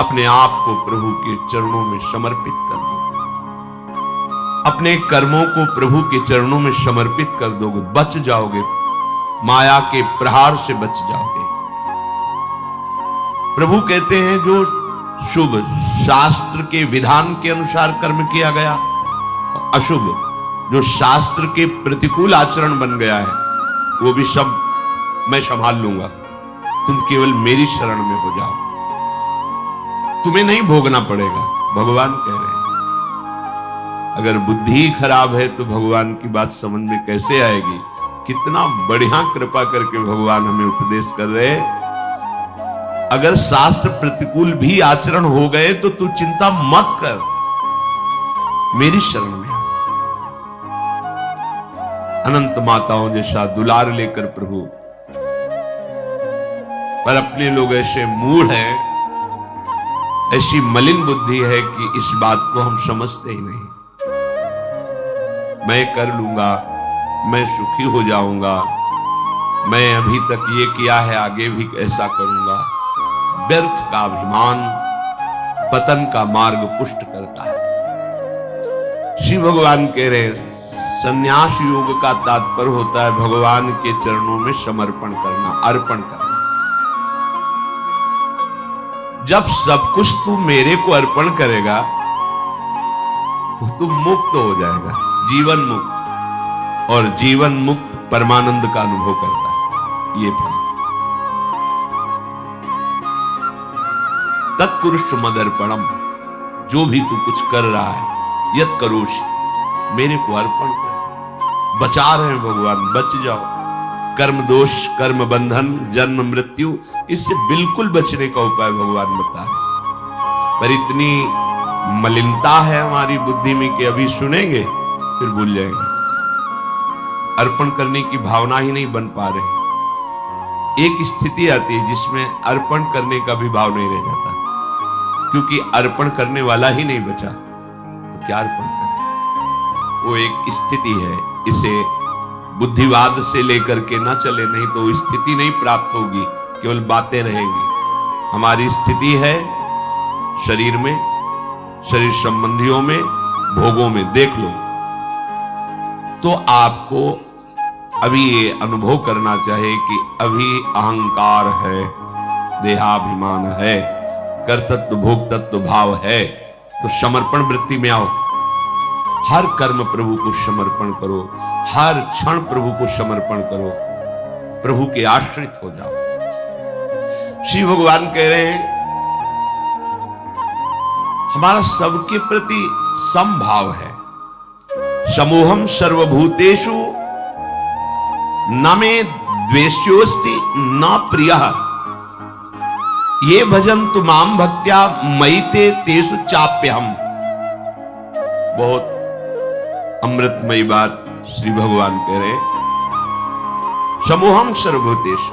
अपने आप को प्रभु के चरणों में समर्पित कर दो, अपने कर्मों को प्रभु के चरणों में समर्पित कर दोगे, बच जाओगे, माया के प्रहार से बच जाओगे। प्रभु कहते हैं जो शुभ शास्त्र के विधान के अनुसार कर्म किया गया, अशुभ जो शास्त्र के प्रतिकूल आचरण बन गया है, वो भी सब मैं संभाल लूंगा, तुम केवल मेरी शरण में हो जाओ, तुम्हें नहीं भोगना पड़ेगा, भगवान कह रहे हैं। अगर बुद्धि खराब है तो भगवान की बात समझ में कैसे आएगी। कितना बढ़िया कृपा करके भगवान हमें उपदेश कर रहे हैं। अगर शास्त्र प्रतिकूल भी आचरण हो गए तो तू चिंता मत कर, मेरी शरण में आ। अनंत माताओं जैसा दुलार लेकर प्रभु, पर अपने लोग ऐसे मूढ़ हैं, ऐसी मलिन बुद्धि है कि इस बात को हम समझते ही नहीं। मैं कर लूंगा, मैं सुखी हो जाऊंगा, मैं अभी तक ये किया है आगे भी ऐसा करूंगा। व्यर्थ का अभिमान पतन का मार्ग पुष्ट करता है। श्री भगवान कह रहे संन्यास योग का तात्पर्य होता है भगवान के चरणों में समर्पण करना, अर्पण करना। जब सब कुछ तू मेरे को अर्पण करेगा तो तू मुक्त हो जाएगा, जीवन मुक्त, और जीवन मुक्त परमानंद का अनुभव करता है। ये फल तत्कुरुष मदर्पणम, जो भी तू कुछ कर रहा है, यत करोषि, मेरे को अर्पण कर। बचा रहे हैं भगवान, बच जाओ। कर्म दोष, कर्म बंधन, जन्म मृत्यु, इससे बिल्कुल बचने का उपाय भगवान बता रहे। पर इतनी मलिनता है हमारी बुद्धि में कि अभी सुनेंगे फिर भूल जाएंगे। अर्पण करने की भावना ही नहीं बन पा रहे। एक स्थिति आती है जिसमें अर्पण करने का भी भाव नहीं रह जाता, क्योंकि अर्पण करने वाला ही नहीं बचा तो क्या अर्पण करें। वो एक स्थिति है, इसे बुद्धिवाद से लेकर के ना चले, नहीं तो स्थिति नहीं प्राप्त होगी, केवल बातें रहेंगी। हमारी स्थिति है शरीर में, शरीर संबंधियों में, भोगों में। देख लो तो आपको अभी ये अनुभव करना चाहिए कि अभी अहंकार है, देहाभिमान है, कर्तृत्व भोक्तृत्व भाव है, तो समर्पण वृत्ति में आओ। हर कर्म प्रभु को समर्पण करो, हर क्षण प्रभु को समर्पण करो, प्रभु के आश्रित हो जाओ। श्री भगवान कह रहे हैं हमारा सबके प्रति समभाव है। समूहम सर्वभूतेषु न मे द्वेष्योस्ति न प्रियः, ये भजन्तु माम भक्त्या मयि ते तेषु चाप्यहम्। बहुत अमृतमयी बात श्री भगवान कह रहे हैं। समूहम सर्वभूतेषु,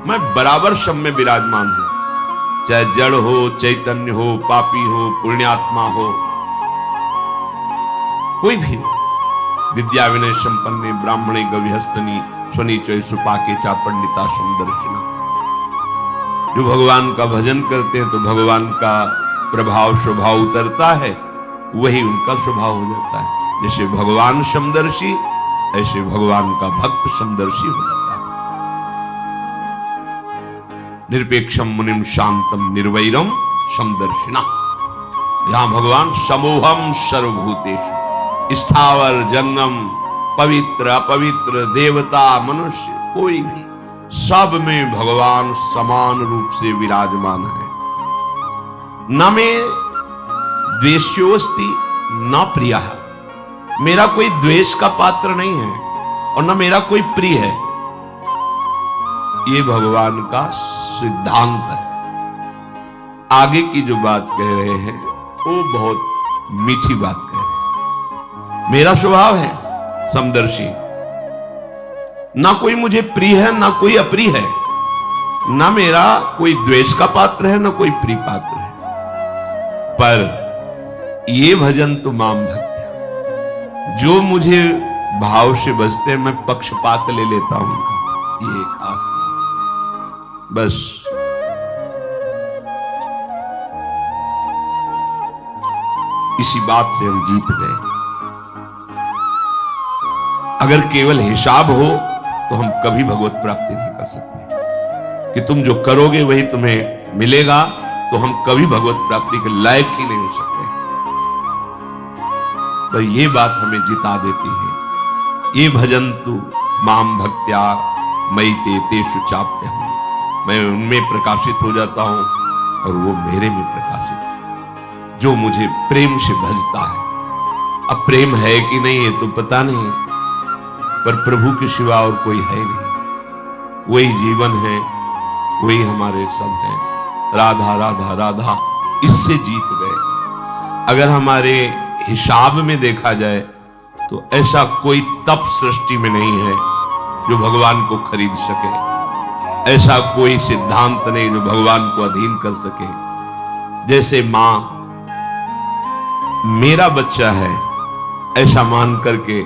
मैं बराबर सब में विराजमान हूं, चाहे जड़ हो, चैतन्य हो, पापी हो, पुण्यात्मा हो, कोई भी हो। विद्या विनय संपन्ने ब्राह्मणे गविहस्तनी स्वनीचय सुपाके चा पंडिता समदर्शिना। जो भगवान का भजन करते हैं तो भगवान का प्रभाव स्वभाव उतरता है, वही उनका स्वभाव हो जाता है। जैसे भगवान समदर्शी, ऐसे भगवान का भक्त समदर्शी हो जाता है। निरपेक्षम मुनिम शांतम निर्वैरम समदर्शिना। यहां भगवान समूहम सर्वभूतेषु, स्थावर जंगम, पवित्र अपवित्र, देवता मनुष्य, कोई भी, सब में भगवान समान रूप से विराजमान है। न मे द्वेष्योस्ति न प्रियः, मेरा कोई द्वेष का पात्र नहीं है और न मेरा कोई प्रिय है। ये भगवान का सिद्धांत है। आगे की जो बात कह रहे हैं वो बहुत मीठी बात कह रहे हैं। मेरा स्वभाव है समदर्शी, ना कोई मुझे प्रिय है ना कोई अप्रिय है, ना मेरा कोई द्वेष का पात्र है ना कोई प्रिय पात्र है। पर ये भजन तो माम भक्त्या, जो मुझे भाव से बसते हैं मैं पक्षपात ले लेता हूं। ये खास बस इसी बात से हम जीत गए। अगर केवल हिसाब हो तो हम कभी भगवत प्राप्ति नहीं कर सकते कि तुम जो करोगे वही तुम्हें मिलेगा, तो हम कभी भगवत प्राप्ति के लायक ही नहीं हो सकते। तो ये बात हमें जिता देती है। ये भजन्तु माम भक्त्या मयि ते तेषु चाप्यहम्, मैं उनमें प्रकाशित हो जाता हूं और वो मेरे में प्रकाशित, जो मुझे प्रेम से भजता है। अब प्रेम है कि नहीं ये तो पता नहीं, पर प्रभु के सिवा और कोई है नहीं। वही जीवन है, वही हमारे सब है। राधा राधा राधा, इससे जीत गए। अगर हमारे हिसाब में देखा जाए तो ऐसा कोई तप सृष्टि में नहीं है जो भगवान को खरीद सके। ऐसा कोई सिद्धांत नहीं जो भगवान को अधीन कर सके। जैसे मां मेरा बच्चा है ऐसा मान करके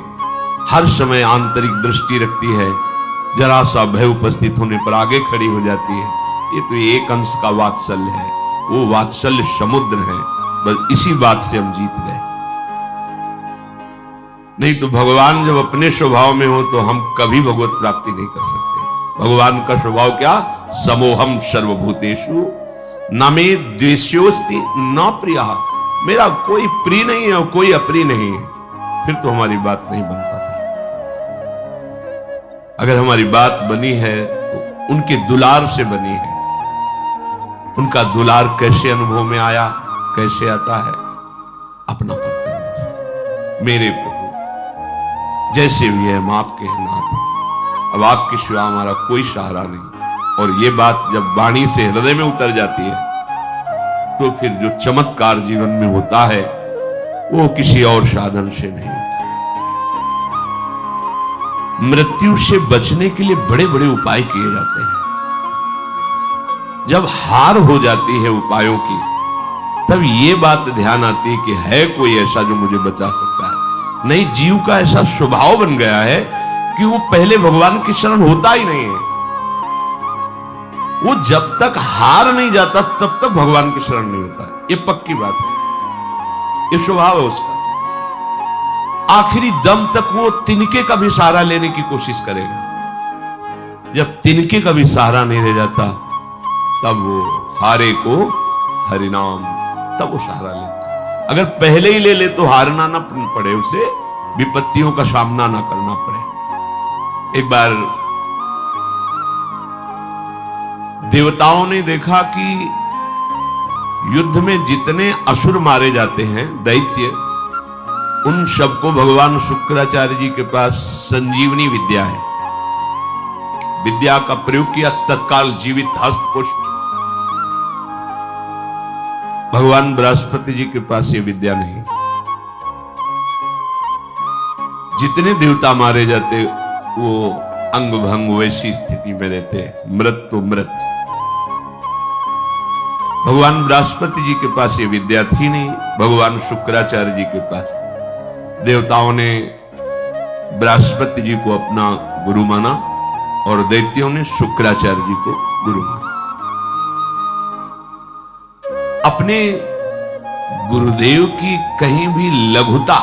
हर समय आंतरिक दृष्टि रखती है, जरा सा भय उपस्थित होने पर आगे खड़ी हो जाती है। ये तो एक अंश का वात्सल्य है, वो वात्सल्य समुद्र है। बस इसी बात से हम जीत गए। नहीं तो भगवान जब अपने स्वभाव में हो तो हम कभी भगवत प्राप्ति नहीं कर सकते। भगवान का स्वभाव क्या? समोहम सर्वभूतेषु न मे द्वेष्योस्ति न प्रिया, मेरा कोई प्रिय नहीं है और कोई अप्रिय नहीं है। फिर तो हमारी बात नहीं बन पाती। अगर हमारी बात बनी है तो उनके दुलार से बनी है। उनका दुलार कैसे अनुभव में आया, कैसे आता है? अपनापन करने से। मेरे प्रभु जैसे भी है हम आपके हैं नाथ, अब आपके सिवा हमारा कोई सहारा नहीं। और ये बात जब वाणी से हृदय में उतर जाती है तो फिर जो चमत्कार जीवन में होता है वो किसी और साधन से नहीं होता। मृत्यु से बचने के लिए बड़े बड़े उपाय किए जाते हैं। जब हार हो जाती है उपायों की, तब ये बात ध्यान आती है कि है कोई ऐसा जो मुझे बचा सकता है। नहीं, जीव का ऐसा स्वभाव बन गया है कि वो पहले भगवान की शरण होता ही नहीं है। वो जब तक हार नहीं जाता तब तक भगवान की शरण नहीं होता है। ये पक्की बात है, ये स्वभाव है उसका। आखिरी दम तक वो तिनके का भी सहारा लेने की कोशिश करेगा। जब तिनके का भी सहारा नहीं रह जाता तब वो हारे को हरिनाम, तब वो सहारा लेता। अगर पहले ही ले ले तो हारना ना पड़े, उसे विपत्तियों का सामना ना करना पड़े। एक बार देवताओं ने देखा कि युद्ध में जितने असुर मारे जाते हैं, दैत्य, उन सबको भगवान शुक्राचार्य जी के पास संजीवनी विद्या है। विद्या का प्रयोग किया, तत्काल जीवित हस्त पुष्ट। भगवान बृहस्पति जी के पास ये विद्या नहीं। जितने देवता मारे जाते वो अंग भंग वैसी स्थिति में रहते, मृत तो मृत। भगवान बृहस्पति जी के पास ये विद्या थी नहीं, भगवान शुक्राचार्य जी के पास। देवताओं ने बृहस्पति जी को अपना गुरु माना और दैत्यों ने शुक्राचार्य जी को गुरु माना। अपने गुरुदेव की कहीं भी लघुता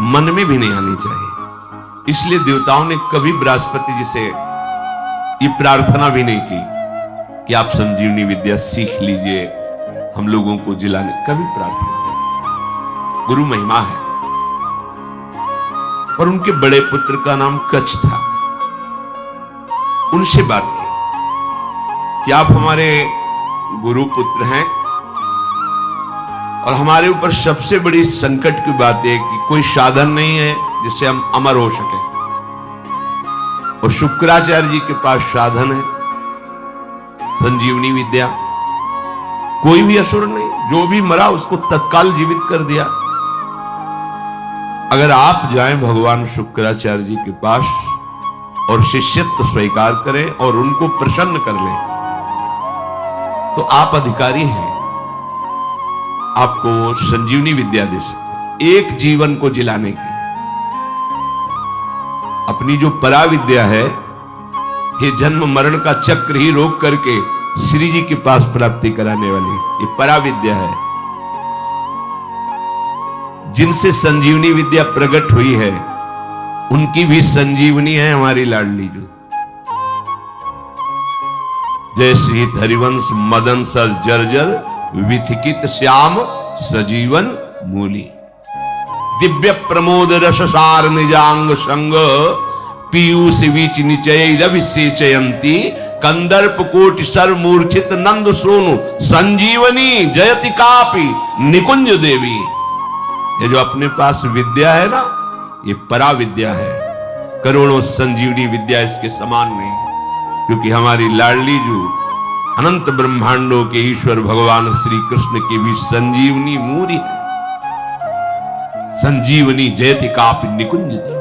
मन में भी नहीं आनी चाहिए। इसलिए देवताओं ने कभी बृहस्पति जी से ये प्रार्थना भी नहीं की कि आप संजीवनी विद्या सीख लीजिए, हम लोगों को जिलाने, कभी प्रार्थना नहीं। गुरु महिमा है। और उनके बड़े पुत्र का नाम कच्छ था। उनसे बात की कि आप हमारे गुरु पुत्र हैं और हमारे ऊपर सबसे बड़ी संकट की बात है कि कोई साधन नहीं है जिससे हम अमर हो सके। और शुक्राचार्य जी के पास साधन है, संजीवनी विद्या। कोई भी असुर नहीं, जो भी मरा उसको तत्काल जीवित कर दिया। अगर आप जाएं भगवान शुक्राचार्य जी के पास और शिष्यत्व स्वीकार करें और उनको प्रसन्न कर लें तो आप अधिकारी हैं। आपको संजीवनी विद्या दे सकते, एक जीवन को जिलाने के लिए। अपनी जो परा विद्या है, ये जन्म मरण का चक्र ही रोक करके श्री जी के पास प्राप्ति कराने वाली ये परा विद्या है। जिनसे संजीवनी विद्या प्रकट हुई है उनकी भी संजीवनी है हमारी लाडली जो। जय श्री हरिवंश मदन सर जर्जर विथिकित श्याम सजीवन मूली। दिव्य प्रमोद रससार निजांग संग पीयूष बीच निचय रविसेचयंती कंदर्प कोटि सर मूर्छित नंद सोनु संजीवनी जयति कापी निकुंज देवी। ये जो अपने पास विद्या है ना, ये परा विद्या है, करोड़ों संजीवनी विद्या इसके समान नहीं, क्योंकि हमारी लाडली जो अनंत ब्रह्मांडों के ईश्वर भगवान श्री कृष्ण की भी संजीवनी मूरी है। संजीवनी जयति कापि निकुंज देवी।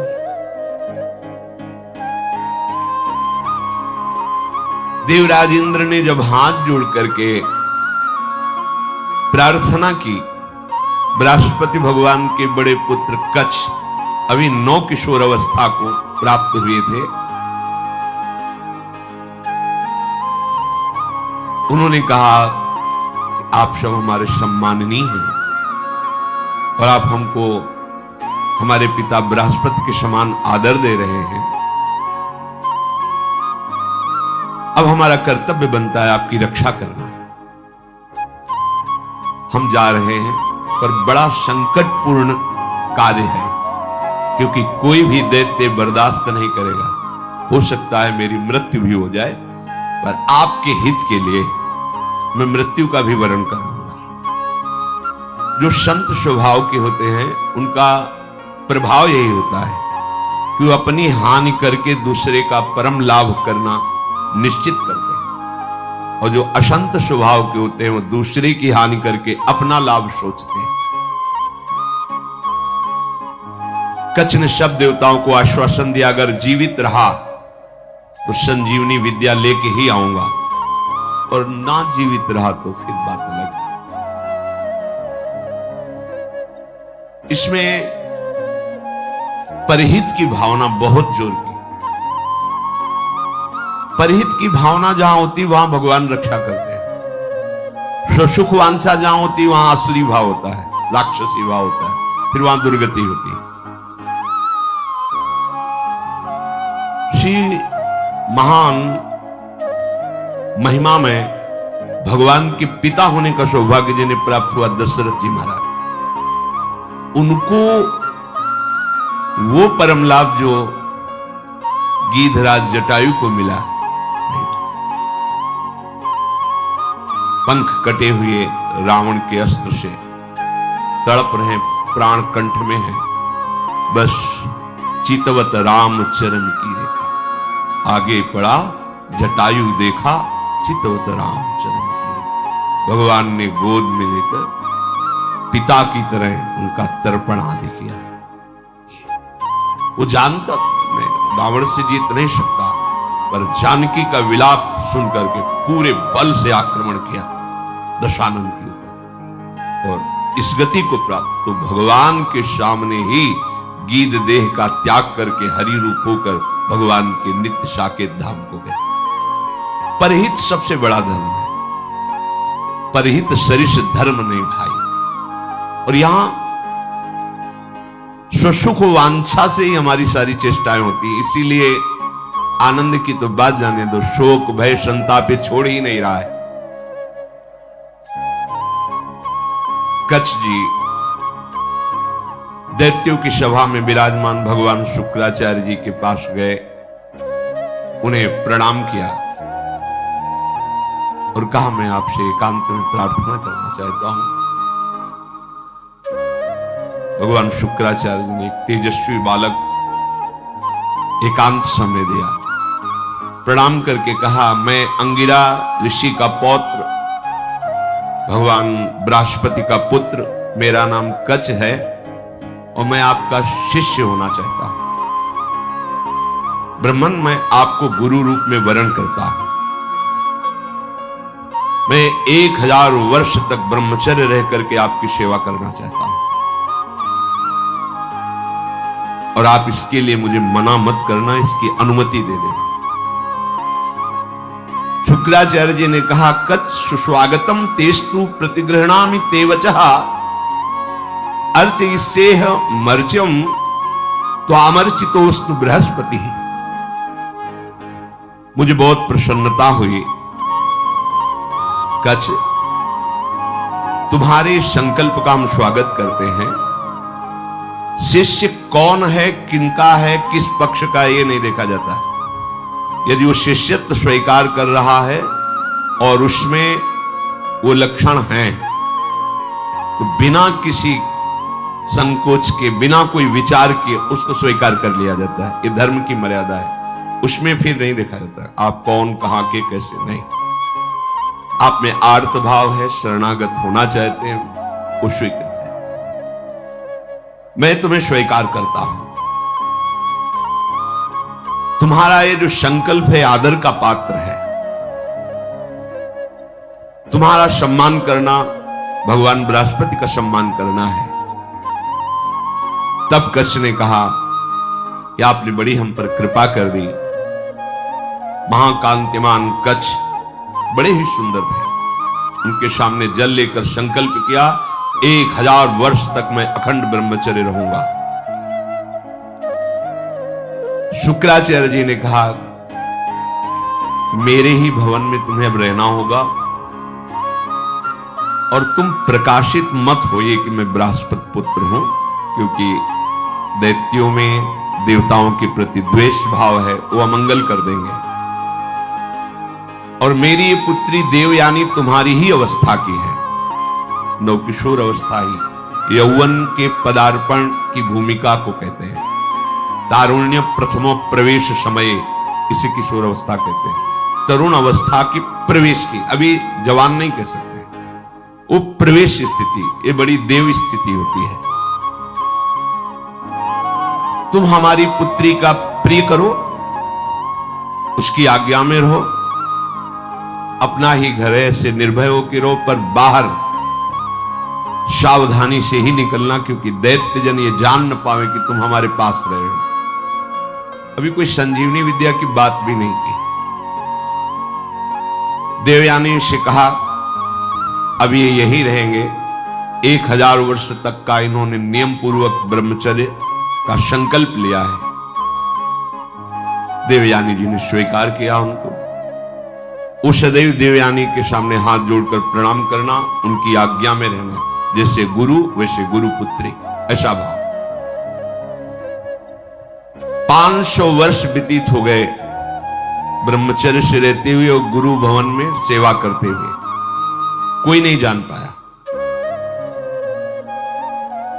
देवराज इंद्र ने जब हाथ जोड़ करके प्रार्थना की, बृहस्पति भगवान के बड़े पुत्र कच्छ अभी 9 किशोर अवस्था को प्राप्त हुए थे, उन्होंने कहा आप सब हमारे सम्माननीय हैं और आप हमको हमारे पिता बृहस्पति के समान आदर दे रहे हैं। अब हमारा कर्तव्य बनता है आपकी रक्षा करना। हम जा रहे हैं पर बड़ा संकटपूर्ण कार्य है, क्योंकि कोई भी दैत्य बर्दाश्त नहीं करेगा। हो सकता है मेरी मृत्यु भी हो जाए, पर आपके हित के लिए मैं मृत्यु का भी वरण करूंगा। जो संत स्वभाव के होते हैं उनका प्रभाव यही होता है कि वो अपनी हानि करके दूसरे का परम लाभ करना निश्चित करते हैं, और जो अशांत स्वभाव के होते हैं वो दूसरे की हानि करके अपना लाभ सोचते हैं। कच्छ ने सब देवताओं को आश्वासन दिया, अगर जीवित रहा तो संजीवनी विद्या लेके ही आऊंगा, और ना जीवित रहा तो फिर बात अलग। इसमें परहित की भावना बहुत जोर की। परहित की भावना जहां होती वहां भगवान रक्षा करते हैं। स्वसुख वांछा जहां होती वहां आसुरी भाव होता है, राक्षसी भाव होता है, फिर वहां दुर्गति होती है। श्री महान महिमा में भगवान के पिता होने का सौभाग्य जिन्हें प्राप्त हुआ दशरथ जी महाराज, उनको वो परम लाभ जो गीधराज जटायु को मिला, पंख कटे हुए रावण के अस्त्र से तड़प रहे, प्राण कंठ में है, बस चितवत राम चरण की रेखा। आगे पड़ा जटायु देखा, चितवत राम चरण की रेखा। भगवान ने गोद में लेकर पिता की तरह उनका तर्पण आदि किया। वो जानता था मैं रावण से जीत नहीं सकता, पर जानकी का विलाप सुनकर के पूरे बल से आक्रमण किया दशानन के ऊपर, और इस गति को प्राप्त तो भगवान के सामने ही गीध देह का त्याग करके हरि रूप होकर भगवान के नित्य साकेत धाम को गए। परहित सबसे बड़ा धर्म है, परहित सरिष धर्म नहीं भाई। और यहां स्वसुख वांछा से ही हमारी सारी चेष्टाएं होती है, इसीलिए आनंद की तो बात जाने दो, शोक भय संताप छोड़ ही नहीं रहा है। कच्छ जी दैत्यों की सभा में विराजमान भगवान शुक्राचार्य जी के पास गए, उन्हें प्रणाम किया और कहा मैं आपसे एकांत में प्रार्थना करना चाहता हूं। भगवान शुक्राचार्य जी ने एक तेजस्वी बालक एकांत समय दिया, प्रणाम करके कहा मैं अंगिरा ऋषि का पौत्र, भगवान बृहस्पति का पुत्र, मेरा नाम कच्छ है और मैं आपका शिष्य होना चाहता हूं। ब्रह्मन मैं आपको गुरु रूप में वरण करता हूं। मैं 1000 वर्ष तक ब्रह्मचर्य रह करके आपकी सेवा करना चाहता हूं, और आप इसके लिए मुझे मना मत करना, इसकी अनुमति दे देना। शुक्राचार्य जी ने कहा कच्छ सुस्वागतम तेस्तु प्रतिगृहणामि ते वचः अर्चयिष्येह मर्च्यम त्वामर्चितोस्तु बृहस्पति। मुझे बहुत प्रसन्नता हुई। कच्छ, तुम्हारे संकल्प का हम स्वागत करते हैं। शिष्य कौन है, किनका है, किस पक्ष का, ये नहीं देखा जाता। यदि वो शिष्यत्व स्वीकार कर रहा है और उसमें वो लक्षण हैं, तो बिना किसी संकोच के, बिना कोई विचार के उसको स्वीकार कर लिया जाता है। ये धर्म की मर्यादा है, उसमें फिर नहीं देखा जाता आप कौन, कहां के, कैसे। नहीं, आप में आर्त भाव है, शरणागत होना चाहते हैं, वो स्वीकृत है। मैं तुम्हें स्वीकार करता हूं। तुम्हारा ये जो संकल्प है आदर का पात्र है। तुम्हारा सम्मान करना भगवान बृहस्पति का सम्मान करना है। तब कच्छ ने कहा कि आपने बड़ी हम पर कृपा कर दी। महाकांतिमान कच्छ बड़े ही सुंदर थे। उनके सामने जल लेकर संकल्प किया, 1000 वर्ष तक मैं अखंड ब्रह्मचर्य रहूंगा। शुक्राचार्य जी ने कहा, मेरे ही भवन में तुम्हें अब रहना होगा और तुम प्रकाशित मत होइए कि मैं बृहस्पति पुत्र हूं, क्योंकि दैत्यों में देवताओं के प्रति द्वेष भाव है, वो अमंगल कर देंगे। और मेरी ये पुत्री देवयानी तुम्हारी ही अवस्था की है, नवकिशोर अवस्था ही, यौवन के पदार्पण की भूमिका को कहते हैं। तारुण्य प्रथमो प्रवेश समय, इसे किशोर अवस्था कहते हैं। तरुण अवस्था की प्रवेश की, अभी जवान नहीं कह सकते, वो प्रवेश स्थिति, ये बड़ी देव स्थिति होती है। तुम हमारी पुत्री का प्रिय करो, उसकी आज्ञा में रहो, अपना ही घर है, ऐसे निर्भय होकर रहो, पर बाहर सावधानी से ही निकलना, क्योंकि दैत्य जन ये जान न पावे कि तुम हमारे पास रहे हो। अभी कोई संजीवनी विद्या की बात भी नहीं की। देवयानी से कहा, अब ये यही रहेंगे। 1000 वर्ष तक का इन्होंने नियम पूर्वक ब्रह्मचर्य का संकल्प लिया है। देवयानी जी ने स्वीकार किया उनको। वो सदैव देवयानी के सामने हाथ जोड़कर प्रणाम करना, उनकी आज्ञा में रहना, जैसे गुरु वैसे गुरु पुत्री, ऐसा भाव। 500 वर्ष व्यतीत हो गए ब्रह्मचर्य से रहते हुए और गुरु भवन में सेवा करते हुए। कोई नहीं जान पाया।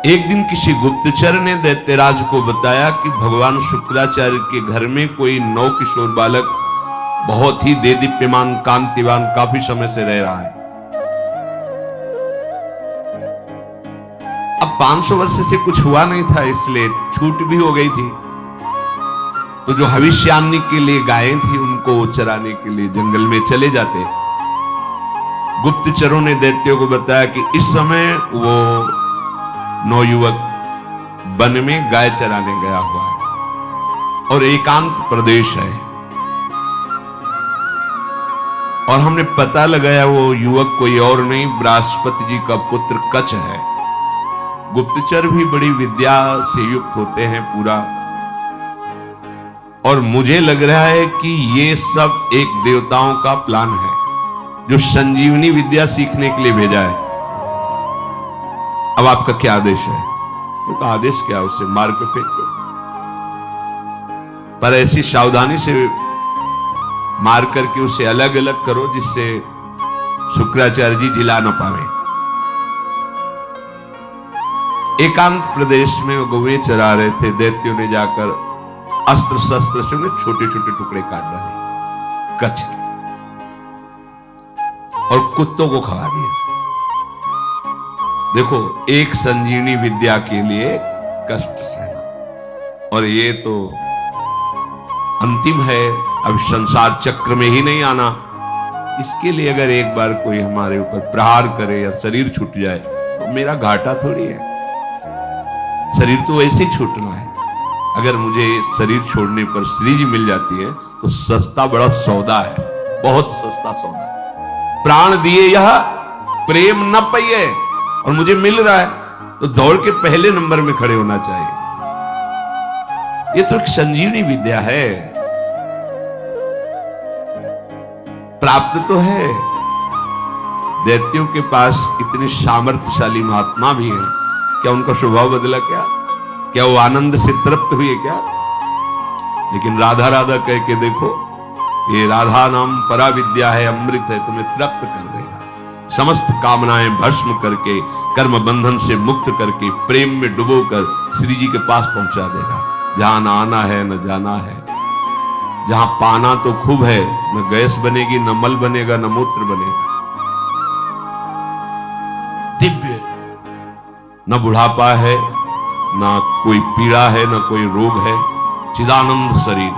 एक दिन किसी गुप्तचर ने दैत्यराज को बताया कि भगवान शुक्राचार्य के घर में कोई नवकिशोर बालक बहुत ही देदीप्यमान, कांतिवान, काफी समय से रह रहा है। अब 500 वर्ष से कुछ हुआ नहीं था, इसलिए छूट भी हो गई थी। तो जो भविष्यान्नी के लिए गायें थी, उनको चराने के लिए जंगल में चले जाते। गुप्तचरों ने दैत्यों को बताया कि इस समय वो नौयुवक वन में गाय चराने गया हुआ है और एकांत प्रदेश है, और हमने पता लगाया वो युवक कोई और नहीं, बृहस्पति जी का पुत्र कच्छ है। गुप्तचर भी बड़ी विद्या से युक्त होते हैं पूरा, और मुझे लग रहा है कि ये सब एक देवताओं का प्लान है जो संजीवनी विद्या सीखने के लिए भेजा है। अब आपका क्या आदेश है? तो आदेश क्या, उसे मार के फेंक दो, पर ऐसी सावधानी से मार करके उसे अलग अलग करो जिससे शुक्राचार्य जी जिला न पावे। एकांत प्रदेश में वो गौएं चरा रहे थे। दैत्यों ने जाकर अस्त्र शस्त्र से उन्हें छोटे छोटे टुकड़े काट डाले कच्छ के, और कुत्तों को खवा दिया। देखो, एक संजीवनी विद्या के लिए कष्ट सहना, और ये तो अंतिम है, अब संसार चक्र में ही नहीं आना। इसके लिए अगर एक बार कोई हमारे ऊपर प्रहार करे या शरीर छूट जाए तो मेरा घाटा थोड़ी है। शरीर तो ऐसे ही छूटना है। अगर मुझे शरीर छोड़ने पर श्री जी मिल जाती है तो सस्ता बड़ा सौदा है, बहुत सस्ता सौदा। प्राण दिए यह प्रेम न पाइए, और मुझे मिल रहा है। तो दौड़ के पहले नंबर में खड़े होना चाहिए। ये तो एक संजीवनी विद्या है, प्राप्त तो है। दैत्यों के पास इतने सामर्थ्यशाली महात्मा भी हैं, क्या उनका स्वभाव बदला? क्या वो आनंद से तृप्त हुए क्या? लेकिन राधा राधा कह के देखो, ये राधा नाम परा विद्या है, अमृत है, तुम्हें तृप्त कर देगा। समस्त कामनाएं भस्म करके, कर्म बंधन से मुक्त करके, प्रेम में डुबोकर श्री जी के पास पहुंचा देगा। जहां न आना है न जाना है, जहां पाना तो खूब है, न गैस बनेगी, न मल बनेगा, न मूत्र बनेगा। दिव्य, न बुढ़ापा है, न कोई पीड़ा है, न कोई रोग है, चिदानंद शरीर।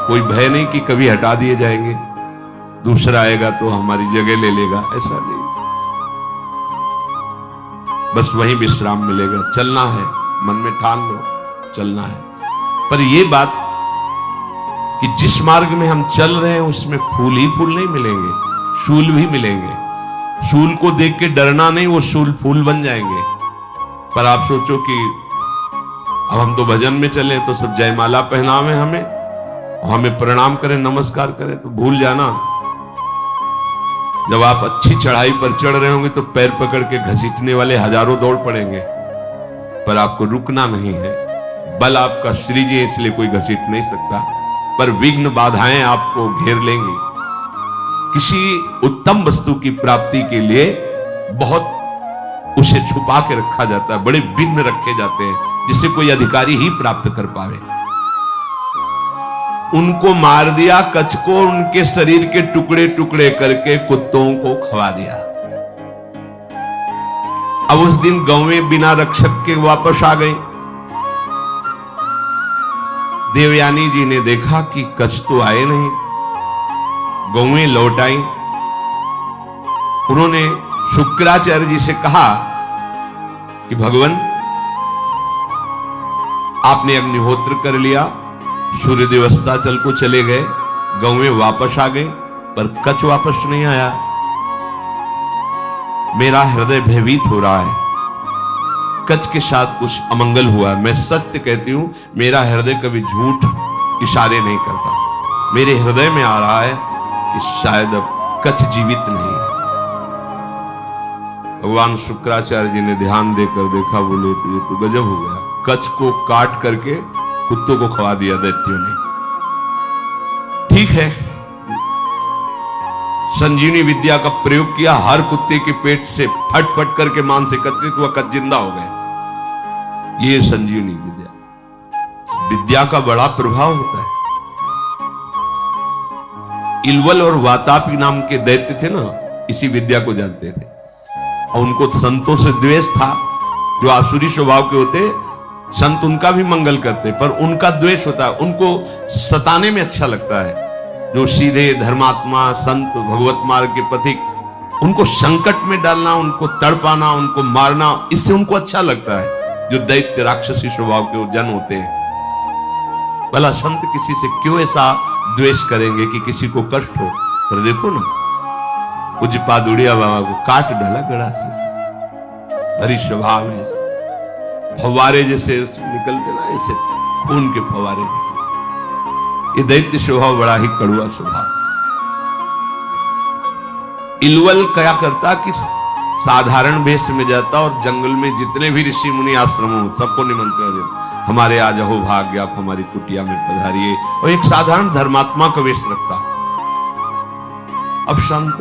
कोई भय नहीं कि कभी हटा दिए जाएंगे, दूसरा आएगा तो हमारी जगह ले लेगा, ऐसा नहीं। बस वहीं विश्राम मिलेगा। चलना है, मन में ठान लो, चलना है। पर यह बात कि जिस मार्ग में हम चल रहे हैं उसमें फूल ही फूल नहीं मिलेंगे, शूल भी मिलेंगे। शूल को देख के डरना नहीं, वो शूल फूल बन जाएंगे। पर आप सोचो कि अब हम तो भजन में चले तो सब जयमाला पहनावे हमें प्रणाम करें, नमस्कार करें, तो भूल जाना जब आप अच्छी चढ़ाई पर चढ़ रहे होंगे तो पैर पकड़ के घसीटने वाले हजारों दौड़ पड़ेंगे, पर आपको रुकना नहीं है। बल आपका श्री जी, इसलिए कोई घसीट नहीं सकता, पर विघ्न बाधाएं आपको घेर लेंगी। किसी उत्तम वस्तु की प्राप्ति के लिए बहुत उसे छुपा के रखा जाता है, बड़े विघ्न रखे जाते हैं जिसे कोई अधिकारी ही प्राप्त कर पावे। उनको मार दिया, कच्छ को उनके शरीर के टुकड़े टुकड़े करके कुत्तों को खवा दिया। अब उस दिन गौवें बिना रक्षक के वापस आ गई। देवयानी जी ने देखा कि कच्छ तो आए नहीं, गौवें लौट आई। उन्होंने शुक्राचार्य जी से कहा कि भगवान, आपने अग्निहोत्र कर लिया, सूर्यदेव अस्ताचल को चले गए, गौवें वापस आ गए, पर कच्छ वापस नहीं आया। मेरा हृदय भयभीत हो रहा है, कच्छ के साथ कुछ अमंगल हुआ। मैं सत्य कहती हूं, मेरा हृदय कभी झूठ इशारे नहीं करता। मेरे हृदय में आ रहा है कि शायद अब कच्छ जीवित नहीं है। भगवान शुक्राचार्य जी ने ध्यान देकर देखा, बोले तो ये तो गजब हो गया, कच्छ को काट करके कुत्तों को खवा दिया दैत्यों ने। ठीक है, संजीवनी विद्या का प्रयोग किया, हर कुत्ते के पेट से फट फट करके मांस एकत्रित हुआ, कच्छ जिंदा हो गए। ये संजीवनी विद्या का बड़ा प्रभाव होता है। इलवल और वातापी नाम के दैत्य थे ना, इसी विद्या को जानते थे, और उनको संतों से द्वेष था। जो आसुरी स्वभाव के होते, संत उनका भी मंगल करते, पर उनका द्वेष होता है, उनको सताने में अच्छा लगता है। जो सीधे धर्मात्मा संत, भगवत मार्ग के पथिक, उनको संकट में डालना, उनको तड़पाना, उनको मारना, इससे उनको अच्छा लगता है। जो दैत्य राक्षसी स्वभाव के जन होते हैं, भला संत किसी से क्यों ऐसा द्वेष करेंगे कि किसी को कष्ट हो। पर देखो ना, पूज्य पादुड़िया बाबा को काट डाला गड़ासे से, भरी स्वभाव है, फव्वारे जैसे निकलते ना, ऐसे खून के फव्वारे। ये दैत्य स्वभाव बड़ा ही कड़ुआ स्वभाव। इलवल क्या करता कि साधारण वेश में जाता और जंगल में जितने भी ऋषि मुनि आश्रमों सबको निमंत्रण देता, हमारे आज अहो भाग्य, आप हमारी कुटिया में पधारिए, और एक साधारण धर्मात्मा का वेश रखता। अब संत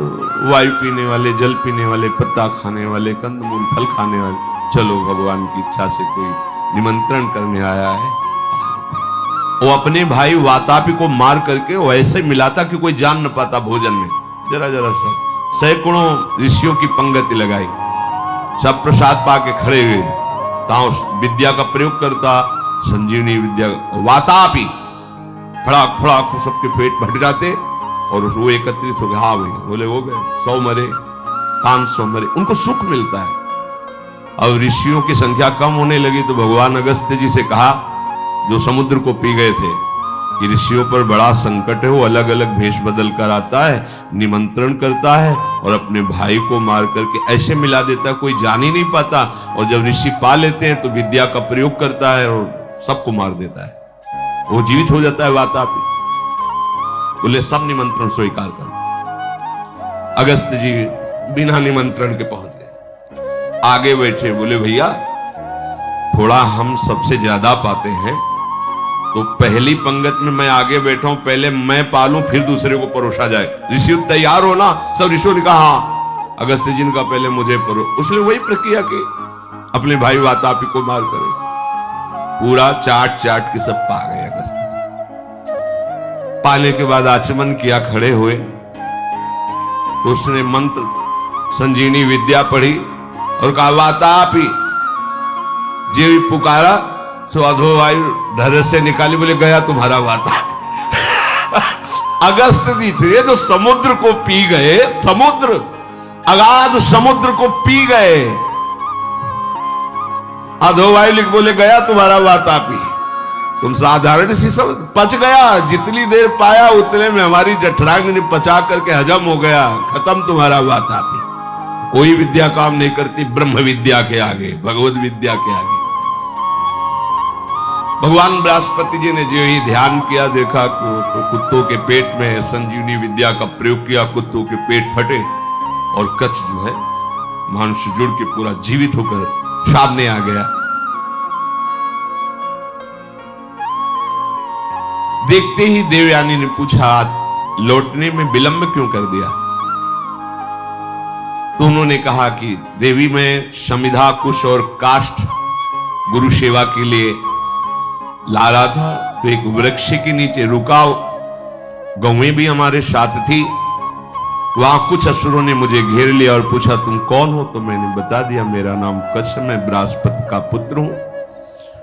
वायु पीने वाले, जल पीने वाले, पत्ता खाने वाले, कंदमूल फल खाने वाले, चलो भगवान की इच्छा से कोई निमंत्रण करने आया है, वो अपने भाई वातापी को मार करके वैसे मिलाता कि कोई जान न पाता भोजन में। जरा जरा सब सैकड़ों ऋषियों की पंक्ति लगाई, सब प्रसाद पाके खड़े हुए, ताऊ विद्या का प्रयोग करता, संजीवनी विद्या। वातापी फड़ाक फड़ाक सबके पेट भट जाते और वो एकत्रित हो गए। हाँ भाई, बोले हो गए, 100 मरे, 500 मरे, उनको सुख मिलता है। अब ऋषियों की संख्या कम होने लगी तो भगवान अगस्त्य जी से कहा, जो समुद्र को पी गए थे, कि ऋषियों पर बड़ा संकट है, वो अलग अलग भेष बदल कर आता है, निमंत्रण करता है और अपने भाई को मार करके ऐसे मिला देता है कोई जान ही नहीं पाता। और जब ऋषि पा लेते हैं तो विद्या का प्रयोग करता है और सबको मार देता है, वो जीवित हो जाता है वातापी। बोले सब निमंत्रण स्वीकार करो। अगस्त जी बिना निमंत्रण के पहुंच गए, आगे बैठे। बोले भैया थोड़ा हम सबसे ज्यादा पाते हैं तो पहली पंगत में मैं आगे बैठा हूं, पहले मैं पालूं फिर दूसरे को परोसा जाए। ऋषि तैयार हो ना? सब ऋषियों ने कहा हाँ। अगस्त जी ने कहा पहले मुझे उसने वही प्रक्रिया की, अपने भाई वातापी को मार कर पूरा चाट चाट के सब पा गए। अगस्त जी पाने के बाद आचमन किया, खड़े हुए तो उसने मंत्र संजीवनी विद्या पढ़ी और कहा वातापी जी पुकारा सो अधोवायु धर से निकाली। बोले गया तुम्हारा वाता। अगस्त जी थे जो समुद्र को पी गए, समुद्र अगाध समुद्र को पी गए। अधोवायु लिख बोले गया तुम्हारा वातापी। तुम साधारण सी सब पच गया, जितनी देर पाया उतने में हमारी जठरांग ने पचा करके हजम हो गया, खत्म तुम्हारा वातापी। कोई विद्या काम नहीं करती ब्रह्म विद्या के आगे, भगवत विद्या के आगे। भगवान बृहस्पति जी ने जो ही ध्यान किया, देखा तो कुत्तों के पेट में संजीवनी विद्या का प्रयोग किया, कुत्तों के पेट फटे और कच्छ जो है मांस जुड़ के पूरा जीवित होकर सामने आ गया। देखते ही देवयानी ने पूछा लौटने में विलंब क्यों कर दिया? तो उन्होंने कहा कि देवी मैं समिधा कुश और काष्ठ गुरु सेवा के लिए ला रहा था तो एक वृक्ष के नीचे रुका, गौएं भी हमारे साथ थी। वहां कुछ असुरों ने मुझे घेर लिया और पूछा तुम कौन हो? तो मैंने बता दिया मेरा नाम कच्छ, मैं बृहस्पति का पुत्र हूं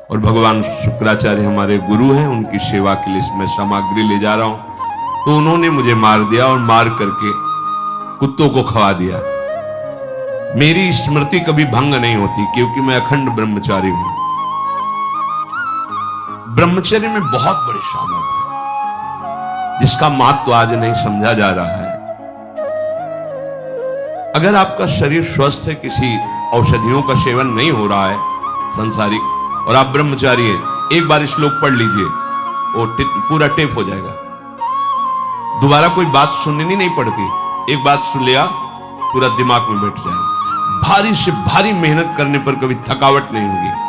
और भगवान शुक्राचार्य हमारे गुरु हैं, उनकी सेवा के लिए मैं सामग्री ले जा रहा हूं। तो उन्होंने मुझे मार दिया और मार करके कुत्तों को खवा दिया। मेरी स्मृति कभी भंग नहीं होती क्योंकि मैं अखंड ब्रह्मचारी हूं। ब्रह्मचर्य में बहुत बड़ी सामर्थ है जिसका महत्व आज नहीं समझा जा रहा है। अगर आपका शरीर स्वस्थ है, किसी औषधियों का सेवन नहीं हो रहा है संसारिक, और आप ब्रह्मचारी हैं, एक बार श्लोक पढ़ लीजिए वो पूरा टेप हो जाएगा। दोबारा कोई बात सुननी नहीं पड़ती, एक बात सुन लिया पूरा दिमाग में बैठ जाएगा। भारी से भारी मेहनत करने पर कभी थकावट नहीं होगी।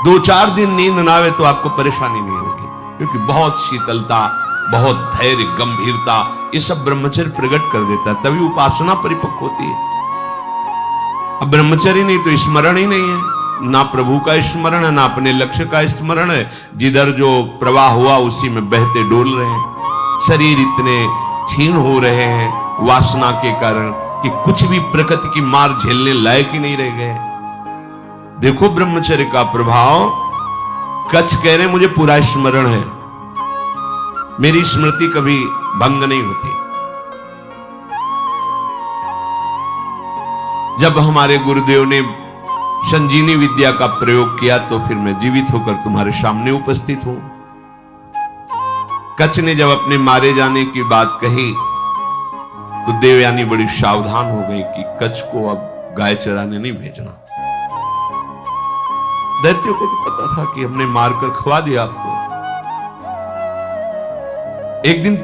2-4 दिन नींद ना आवे तो आपको परेशानी नहीं होगी, क्योंकि बहुत शीतलता, बहुत धैर्य, गंभीरता, ये सब ब्रह्मचर्य प्रकट कर देता है, तभी उपासना परिपक्व होती है। अब ब्रह्मचर्य नहीं तो स्मरण ही नहीं है, ना प्रभु का स्मरण है ना अपने लक्ष्य का स्मरण है। जिधर जो प्रवाह हुआ उसी में बहते डोल रहे हैं। शरीर इतने क्षीण हो रहे हैं वासना के कारण कि कुछ भी प्रकृति की मार झेलने लायक ही नहीं रह गए। देखो ब्रह्मचर्य का प्रभाव। कच्छ कह रहे मुझे पूरा स्मरण है, मेरी स्मृति कभी भंग नहीं होती। जब हमारे गुरुदेव ने संजीवनी विद्या का प्रयोग किया तो फिर मैं जीवित होकर तुम्हारे सामने उपस्थित हूं। कच्छ ने जब अपने मारे जाने की बात कही तो देवयानी बड़ी सावधान हो गई कि कच्छ को अब गाय चराने नहीं भेजना। दैत्यों को तो पता था कि हमने मारकर खवा दिया आपको। एक दिन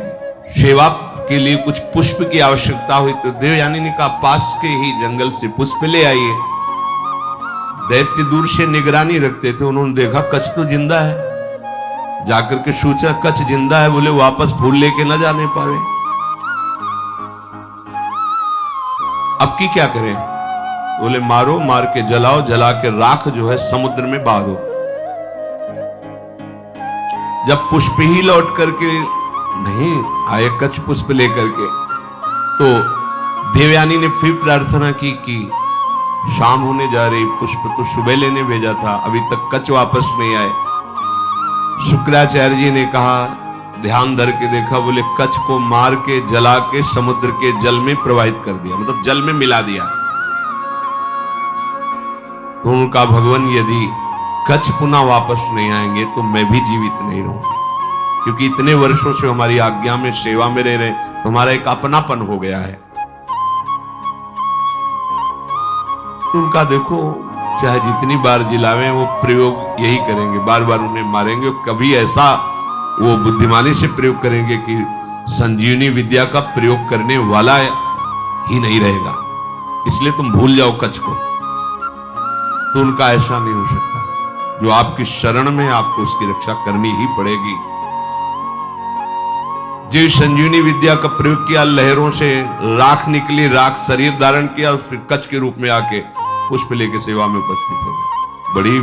सेवा के लिए कुछ पुष्प की आवश्यकता हुई तो देवयानी ने कहा पास के ही जंगल से पुष्प ले आइए। दैत्य दूर से निगरानी रखते थे, उन्होंने देखा कच्छ तो जिंदा है, जाकर के सोचा कच्छ जिंदा है, बोले वापस फूल लेके न जाने पावे, अब की क्या करें? बोले मारो, मार के जलाओ, जला के राख जो है समुद्र में बहा दो। जब पुष्प ही लौट करके नहीं आए कच्छ पुष्प लेकर के, तो देवयानी ने फिर प्रार्थना की कि शाम होने जा रही, पुष्प तो सुबह लेने भेजा था, अभी तक कच्छ वापस नहीं आए। शुक्राचार्य जी ने कहा, ध्यान धर के देखा, बोले कच्छ को मार के जला के समुद्र के जल में प्रवाहित कर दिया, मतलब जल में मिला दिया। तो उनका भगवान यदि कच्छ पुनः वापस नहीं आएंगे तो मैं भी जीवित नहीं रहूंगा, क्योंकि इतने वर्षों से हमारी आज्ञा में सेवा में रह रहे, तुम्हारा एक अपनापन हो गया है। तो उनका देखो, चाहे जितनी बार जिलावे वो प्रयोग यही करेंगे, बार बार उन्हें मारेंगे। कभी ऐसा वो बुद्धिमानी से प्रयोग करेंगे कि संजीवनी विद्या का प्रयोग करने वाला ही नहीं रहेगा, इसलिए तुम भूल जाओ कच्छ को। तो उनका ऐसा नहीं हो सकता। जो आपकी शरण में, आपको उसकी रक्षा करनी ही पड़ेगी। जो संजीवनी विद्या का प्रयोग किया, लहरों से राख निकली, राख शरीर धारण किया, फिर कच्छ के रूप में आके पुष्प लेके सेवा में उपस्थित हो गए। बड़ी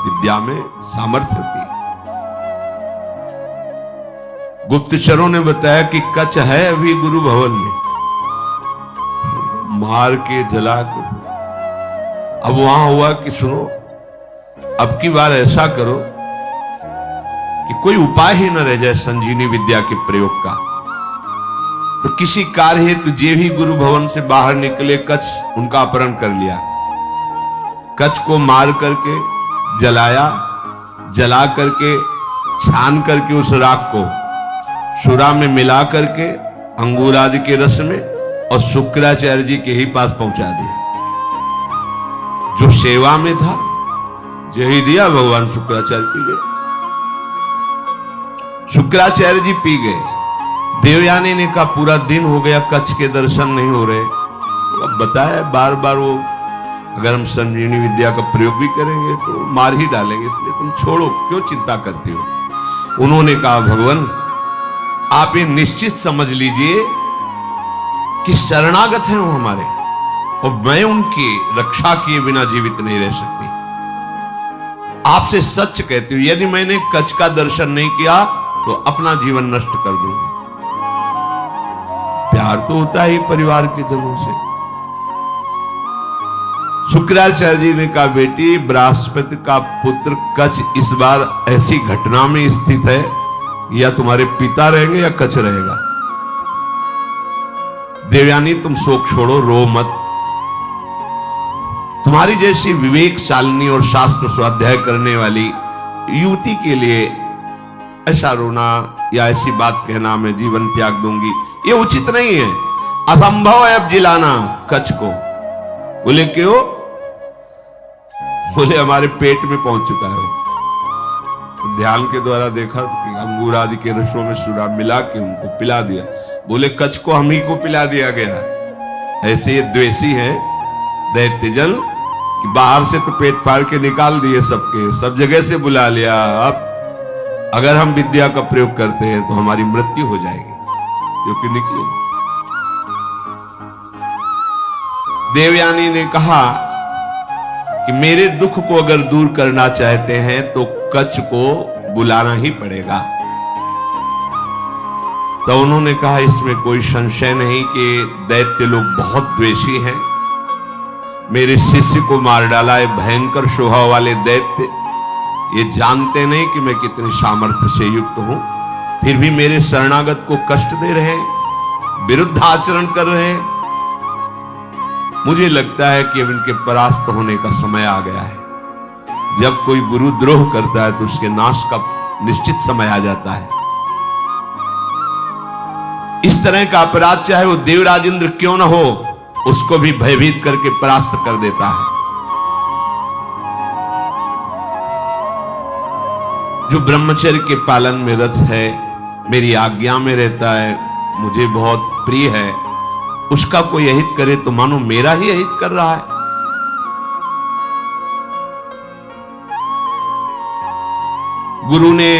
विद्या में सामर्थ्य होती है। गुप्तचरों ने बताया कि कच्छ है अभी गुरु भवन में, मार के जला के। अब वहां हुआ कि सुनो, अब की बार ऐसा करो कि कोई उपाय ही न रह जाए संजीवनी विद्या के प्रयोग का। तो किसी कार्य हेतु जे भी गुरु भवन से बाहर निकले, कच्छ उनका अपहरण कर लिया। कच्छ को मार करके जलाया, जला करके छान करके उस राख को सुरा में मिला करके अंगूर आदि के रस में और शुक्राचार्य जी के ही पास पहुंचा दिया। जो सेवा में था, जो ही दिया, भगवान शुक्राचार्य पी गए। शुक्राचार्य जी पी गए। देवयानी ने कहा पूरा दिन हो गया, कच्छ के दर्शन नहीं हो रहे। अब बताया बार बार वो, अगर हम संजीवनी विद्या का प्रयोग भी करेंगे तो मार ही डालेंगे, इसलिए तुम छोड़ो, क्यों चिंता करते हो। उन्होंने कहा भगवान आप ये निश्चित समझ लीजिए कि शरणागत हैं वो हमारे, और मैं उनकी रक्षा किए बिना जीवित नहीं रह सकती। आपसे सच कहती हूं, यदि मैंने कच्छ का दर्शन नहीं किया तो अपना जीवन नष्ट कर दूंगी। प्यार तो होता ही परिवार के जनों से। शुक्राचार्य जी ने कहा बेटी, बृहस्पति का पुत्र कच्छ इस बार ऐसी घटना में स्थित है, या तुम्हारे पिता रहेंगे या कच्छ रहेगा। देवयानी तुम शोक छोड़ो, रो मत। तुम्हारी जैसी विवेकशालिनी और शास्त्र स्वाध्याय करने वाली युवती के लिए ऐसा रोना या ऐसी बात कहना मैं जीवन त्याग दूंगी, ये उचित नहीं है। असंभव है अब जिलाना कच्छ को। बोले क्यों? बोले हमारे पेट में पहुंच चुका है। तो ध्यान के द्वारा देखा कि अंगूर आदि के रसों में सुरा मिला के उनको पिला दिया। बोले कच्छ को हम ही को पिला दिया गया। ऐसे ये द्वेषी है दैत्यजन कि बाहर से तो पेट फाड़ के निकाल दिए सबके, सब जगह से बुला लिया। अब अगर हम विद्या का प्रयोग करते हैं तो हमारी मृत्यु हो जाएगी, क्योंकि निकलेगी। देवयानी ने कहा कि मेरे दुख को अगर दूर करना चाहते हैं तो कच्छ को बुलाना ही पड़ेगा। तो उन्होंने कहा इसमें कोई संशय नहीं कि दैत्य लोग बहुत द्वेषी हैं। मेरे शिष्य को मार डाला है भयंकर शोभा वाले दैत्य। ये जानते नहीं कि मैं कितनी सामर्थ्य से युक्त हूं, फिर भी मेरे शरणागत को कष्ट दे रहे हैं, विरुद्ध आचरण कर रहे हैं। मुझे लगता है कि अब इनके परास्त होने का समय आ गया है। जब कोई गुरु द्रोह करता है तो उसके नाश का निश्चित समय आ जाता है। इस तरह का अपराध चाहे वो देवराज इंद्र क्यों न हो, उसको भी भयभीत करके परास्त कर देता है। जो ब्रह्मचर्य के पालन में रत है, मेरी आज्ञा में रहता है, मुझे बहुत प्रिय है, उसका कोई अहित करे तो मानो मेरा ही अहित कर रहा है। गुरु ने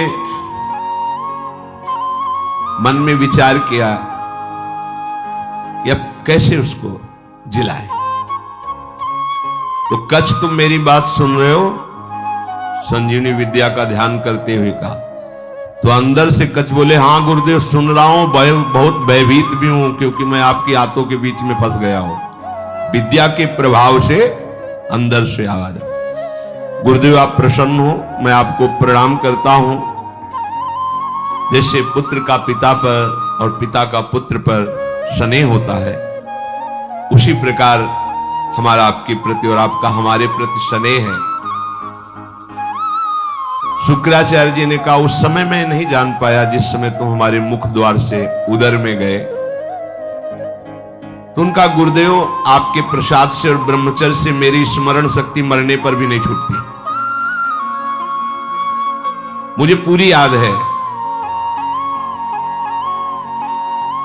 मन में विचार किया कि अब कैसे उसको जिलाए। तो कच्छ तुम मेरी बात सुन रहे हो, संजीवनी विद्या का ध्यान करते हुए कहा। तो अंदर से कच्छ बोले हाँ गुरुदेव सुन रहा हूं, बहुत भयभीत भी हूं, क्योंकि मैं आपकी आंतों के बीच में फंस गया हूं। विद्या के प्रभाव से अंदर से आवाज, गुरुदेव आप प्रसन्न हो, मैं आपको प्रणाम करता हूं। जैसे पुत्र का पिता पर और पिता का पुत्र पर स्नेह होता है, उसी प्रकार हमारा आपके प्रति और आपका हमारे प्रति स्नेह है। शुक्राचार्य जी ने कहा उस समय मैं नहीं जान पाया जिस समय तुम हमारे मुख द्वार से उदर में गए, तो उनका गुरुदेव आपके प्रसाद से और ब्रह्मचर्य से मेरी स्मरण शक्ति मरने पर भी नहीं छूटती। मुझे पूरी याद है,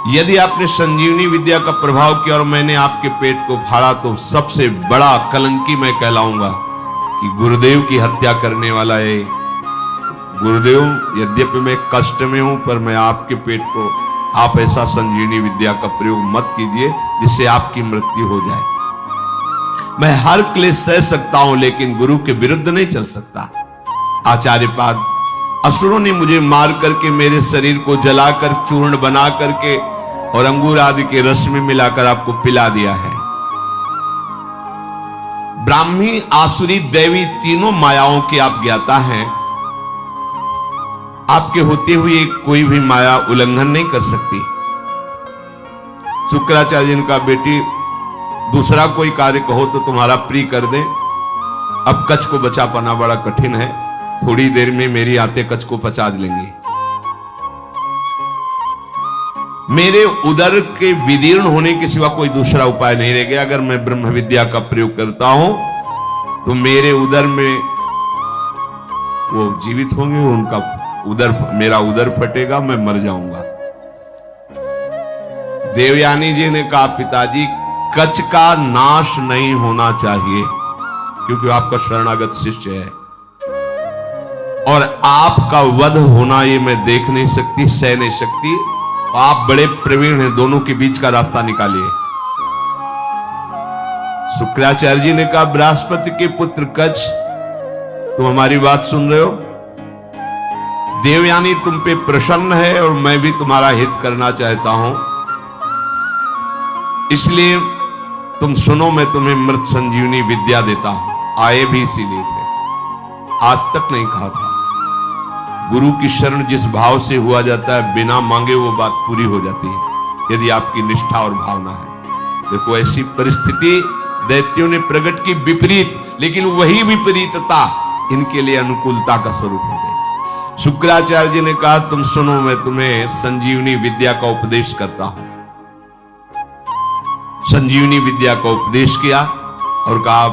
यदि आपने संजीवनी विद्या का प्रभाव किया और मैंने आपके पेट को फाड़ा तो सबसे बड़ा कलंकी मैं कहलाऊंगा कि गुरुदेव की हत्या करने वाला है। गुरुदेव, यद्यपि मैं कष्ट में हूं पर मैं आपके पेट को, आप ऐसा संजीवनी विद्या का प्रयोग मत कीजिए जिससे आपकी मृत्यु हो जाए। मैं हर क्लेश सह सकता हूं लेकिन गुरु के विरुद्ध नहीं चल सकता। आचार्यपाद, असुरों ने मुझे मार करके मेरे शरीर को जलाकर चूर्ण बना करके और अंगूर आदि के रस में मिलाकर आपको पिला दिया है। ब्राह्मी, आसुरी, दैवी तीनों मायाओं की आप ज्ञाता हैं। आपके होते हुए कोई भी माया उल्लंघन नहीं कर सकती। शुक्राचार्य जी का बेटी दूसरा कोई कार्य कहो तो तुम्हारा प्रिय कर दे। अब कच्छ को बचा पाना बड़ा कठिन है, थोड़ी देर में मेरी आते कच्छ को पचा लेंगे। मेरे उदर के विदीर्ण होने के सिवा कोई दूसरा उपाय नहीं रह गया। अगर मैं ब्रह्म विद्या का प्रयोग करता हूं तो मेरे उदर में वो जीवित होंगे, उनका उदर, मेरा उदर फटेगा, मैं मर जाऊंगा। देवयानी जी ने कहा, पिताजी कच्छ का नाश नहीं होना चाहिए क्योंकि आपका शरणागत शिष्य है और आपका वध होना ये मैं देख नहीं सकती, सह नहीं सकती। आप बड़े प्रवीण हैं, दोनों के बीच का रास्ता निकालिए। शुक्राचार्य जी ने कहा, बृहस्पति के पुत्र कच्छ, तुम हमारी बात सुन रहे हो? देवयानी तुम पे प्रसन्न है और मैं भी तुम्हारा हित करना चाहता हूं, इसलिए तुम सुनो, मैं तुम्हें मृत संजीवनी विद्या देता हूं। आए भी इसीलिए थे, आज तक नहीं कहा था। गुरु की शरण जिस भाव से हुआ जाता है, बिना मांगे वो बात पूरी हो जाती है यदि आपकी निष्ठा और भावना है। देखो, ऐसी परिस्थिति दैत्यों ने प्रकट की विपरीत, लेकिन वही विपरीतता इनके लिए अनुकूलता का स्वरूप हो गई। शुक्राचार्य जी ने कहा, तुम सुनो, मैं तुम्हें संजीवनी विद्या का उपदेश करता हूं। संजीवनी विद्या का उपदेश किया और कहा,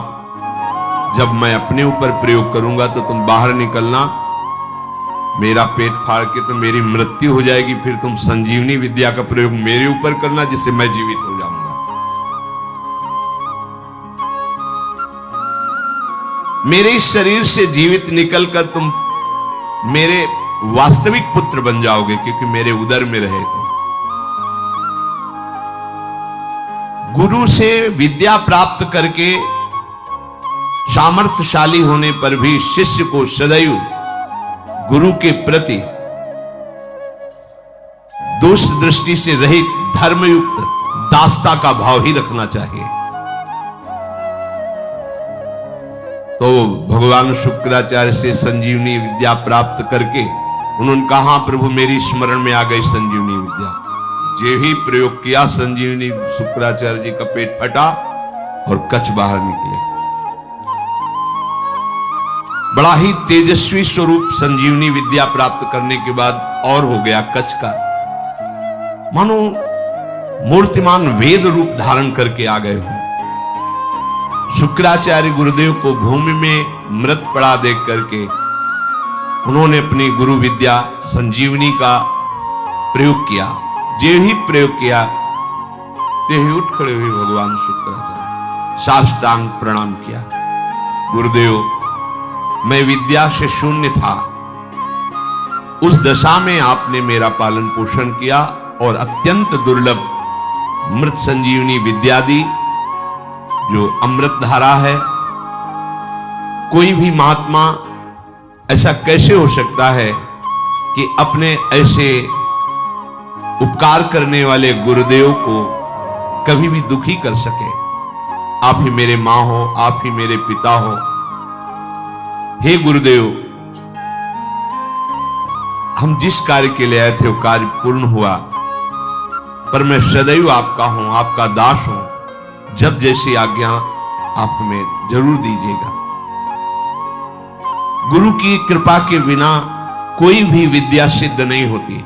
जब मैं अपने ऊपर प्रयोग करूंगा तो तुम बाहर निकलना, मेरा पेट फाड़ के तो मेरी मृत्यु हो जाएगी, फिर तुम संजीवनी विद्या का प्रयोग मेरे ऊपर करना जिससे मैं जीवित हो जाऊंगा। मेरे इस शरीर से जीवित निकलकर तुम मेरे वास्तविक पुत्र बन जाओगे क्योंकि मेरे उदर में रहे तो। गुरु से विद्या प्राप्त करके सामर्थ्यशाली होने पर भी शिष्य को सदैव गुरु के प्रति दोष दृष्टि से रहित धर्मयुक्त दासता का भाव ही रखना चाहिए। तो भगवान शुक्राचार्य से संजीवनी विद्या प्राप्त करके उन्होंने कहा, प्रभु मेरी स्मरण में आ गई संजीवनी विद्या। जो ही प्रयोग किया, संजीवनी, शुक्राचार्य जी का पेट फटा और कच्छ बाहर निकले। बड़ा ही तेजस्वी स्वरूप संजीवनी विद्या प्राप्त करने के बाद और हो गया कच्छ का, मानो मूर्तिमान वेद रूप धारण करके आ गए हो। शुक्राचार्य गुरुदेव को भूमि में मृत पड़ा देख करके उन्होंने अपनी गुरु विद्या संजीवनी का प्रयोग किया। जो ही प्रयोग किया ते ही उठ खड़े हुए भगवान शुक्राचार्य, साष्टांग प्रणाम किया। गुरुदेव, मैं विद्या से शून्य था, उस दशा में आपने मेरा पालन पोषण किया और अत्यंत दुर्लभ मृत संजीवनी विद्या दी जो अमृत धारा है। कोई भी महात्मा ऐसा कैसे हो सकता है कि अपने ऐसे उपकार करने वाले गुरुदेव को कभी भी दुखी कर सके। आप ही मेरे मां हो, आप ही मेरे पिता हो। हे गुरुदेव, हम जिस कार्य के लिए आए थे वो कार्य पूर्ण हुआ, पर मैं सदैव आपका हूं, आपका दास हूं। जब जैसी आज्ञा आप हमें जरूर दीजिएगा। गुरु की कृपा के बिना कोई भी विद्या सिद्ध नहीं होती।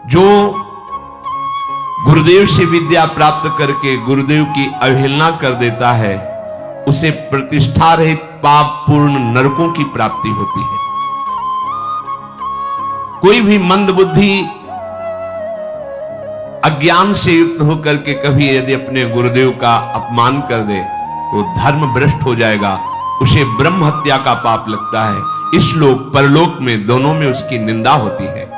जो गुरुदेव से विद्या प्राप्त करके गुरुदेव की अवहेलना कर देता है, उसे प्रतिष्ठा रहित पाप पूर्ण नरकों की प्राप्ति होती है। कोई भी मंदबुद्धि अज्ञान से युक्त होकर के कभी यदि अपने गुरुदेव का अपमान कर दे तो धर्म भ्रष्ट हो जाएगा, उसे ब्रह्म हत्या का पाप लगता है। इस लोक परलोक में दोनों में उसकी निंदा होती है।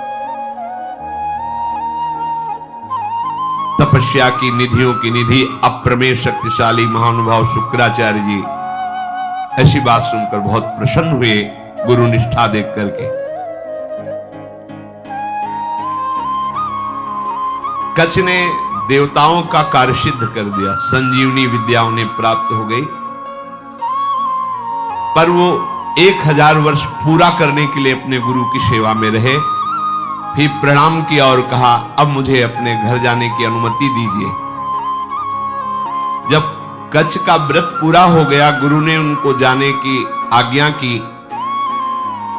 तपस्या की निधियों की निधि अप्रमेय शक्तिशाली महानुभाव शुक्राचार्य जी ऐसी बात सुनकर बहुत प्रसन्न हुए, गुरु निष्ठा देख करके। कच्छ ने देवताओं का कार्य सिद्ध कर दिया, संजीवनी विद्या उन्हें प्राप्त हो गई, पर वो 1000 वर्ष पूरा करने के लिए अपने गुरु की सेवा में रहे। फिर प्रणाम किया और कहा, अब मुझे अपने घर जाने की अनुमति दीजिए। जब कच्छ का व्रत पूरा हो गया, गुरु ने उनको जाने की आज्ञा की,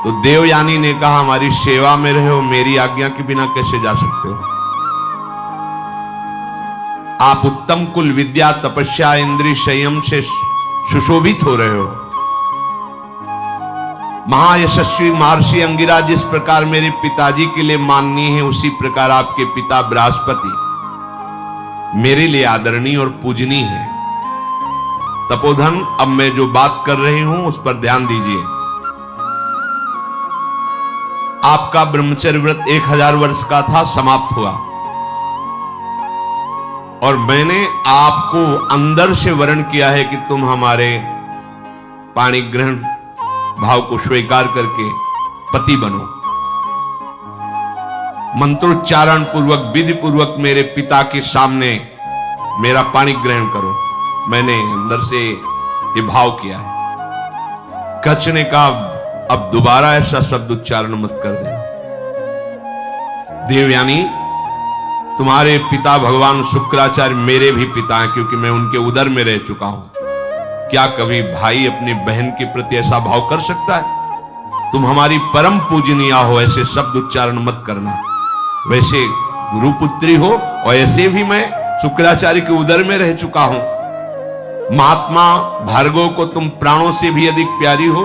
तो देवयानी ने कहा, हमारी सेवा में रहे हो, मेरी आज्ञा के बिना कैसे जा सकते हो? आप उत्तम कुल विद्या तपस्या इंद्रिय संयम से सुशोभित हो रहे हो। महायशस्वी महर्षि अंगिरा जिस प्रकार मेरे पिताजी के लिए माननीय है, उसी प्रकार आपके पिता बृहस्पति मेरे लिए आदरणीय और पूजनीय है। तपोधन, अब मैं जो बात कर रही हूं उस पर ध्यान दीजिए। आपका ब्रह्मचर्य व्रत 1000 वर्ष का था, समाप्त हुआ, और मैंने आपको अंदर से वर्ण किया है कि तुम हमारे पाणी ग्रहण भाव को स्वीकार करके पति बनो। मंत्रोच्चारण पूर्वक विधि पूर्वक मेरे पिता के सामने मेरा पाणी ग्रहण करो। मैंने अंदर से ये भाव किया है। कच्छ ने कहा, अब दोबारा ऐसा शब्द उच्चारण मत कर देना। देवयानी, तुम्हारे पिता भगवान शुक्राचार्य मेरे भी पिता हैं, क्योंकि मैं उनके उदर में रह चुका हूं। क्या कभी भाई अपनी बहन के प्रति ऐसा भाव कर सकता है? तुम हमारी परम पूजनीय हो, ऐसे शब्द उच्चारण मत करना। वैसे गुरुपुत्री हो, और ऐसे भी मैं शुक्राचार्य के उदर में रह चुका हूं। महात्मा भार्गव को तुम प्राणों से भी अधिक प्यारी हो।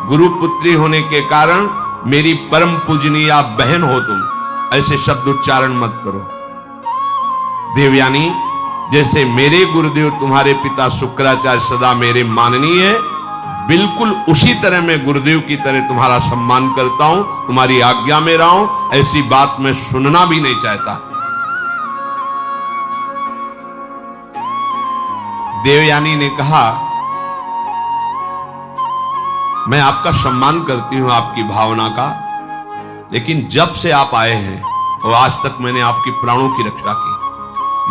गुरुपुत्री होने के कारण मेरी परम पूजनीय बहन हो तुम। ऐसे शब्द उच्चारण मत करो। देवयानी, जैसे मेरे गुरुदेव तुम्हारे पिता शुक्राचार्य सदा मेरे माननीय है, बिल्कुल उसी तरह मैं गुरुदेव की तरह तुम्हारा सम्मान करता हूं, तुम्हारी आज्ञा में रहा हूं। ऐसी बात मैं सुनना भी नहीं चाहता। देवयानी ने कहा, मैं आपका सम्मान करती हूं, आपकी भावना का, लेकिन जब से आप आए हैं और आज तक मैंने आपकी प्राणों की रक्षा की।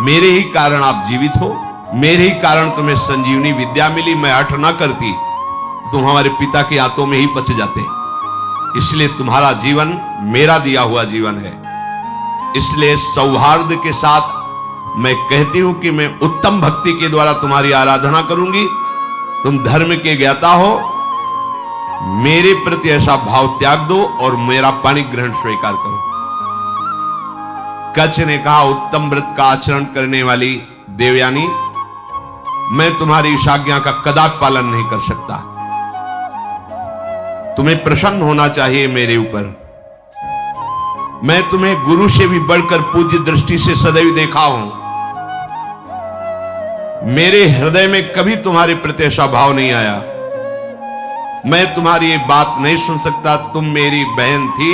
मेरे ही कारण आप जीवित हो, मेरे ही कारण तुम्हें संजीवनी विद्या मिली। मैं हठ ना करती, तुम हमारे पिता के हाथों में ही पच जाते। इसलिए तुम्हारा जीवन मेरा दिया हुआ जीवन है। इसलिए सौहार्द के साथ मैं कहती हूं कि मैं उत्तम भक्ति के द्वारा तुम्हारी आराधना करूंगी। तुम धर्म के ज्ञाता हो, मेरे प्रति ऐसा भाव त्याग दो और मेरा पाणी ग्रहण स्वीकार करो। कच्छ ने कहा, उत्तम व्रत का आचरण करने वाली देवयानी, मैं तुम्हारी इस आज्ञा का कदापि पालन नहीं कर सकता। तुम्हें प्रसन्न होना चाहिए मेरे ऊपर। मैं तुम्हें गुरु से भी बढ़कर पूज्य दृष्टि से सदैव देखा हूं। मेरे हृदय में कभी तुम्हारे प्रति ऐसा भाव नहीं आया। मैं तुम्हारी ये बात नहीं सुन सकता। तुम मेरी बहन थी,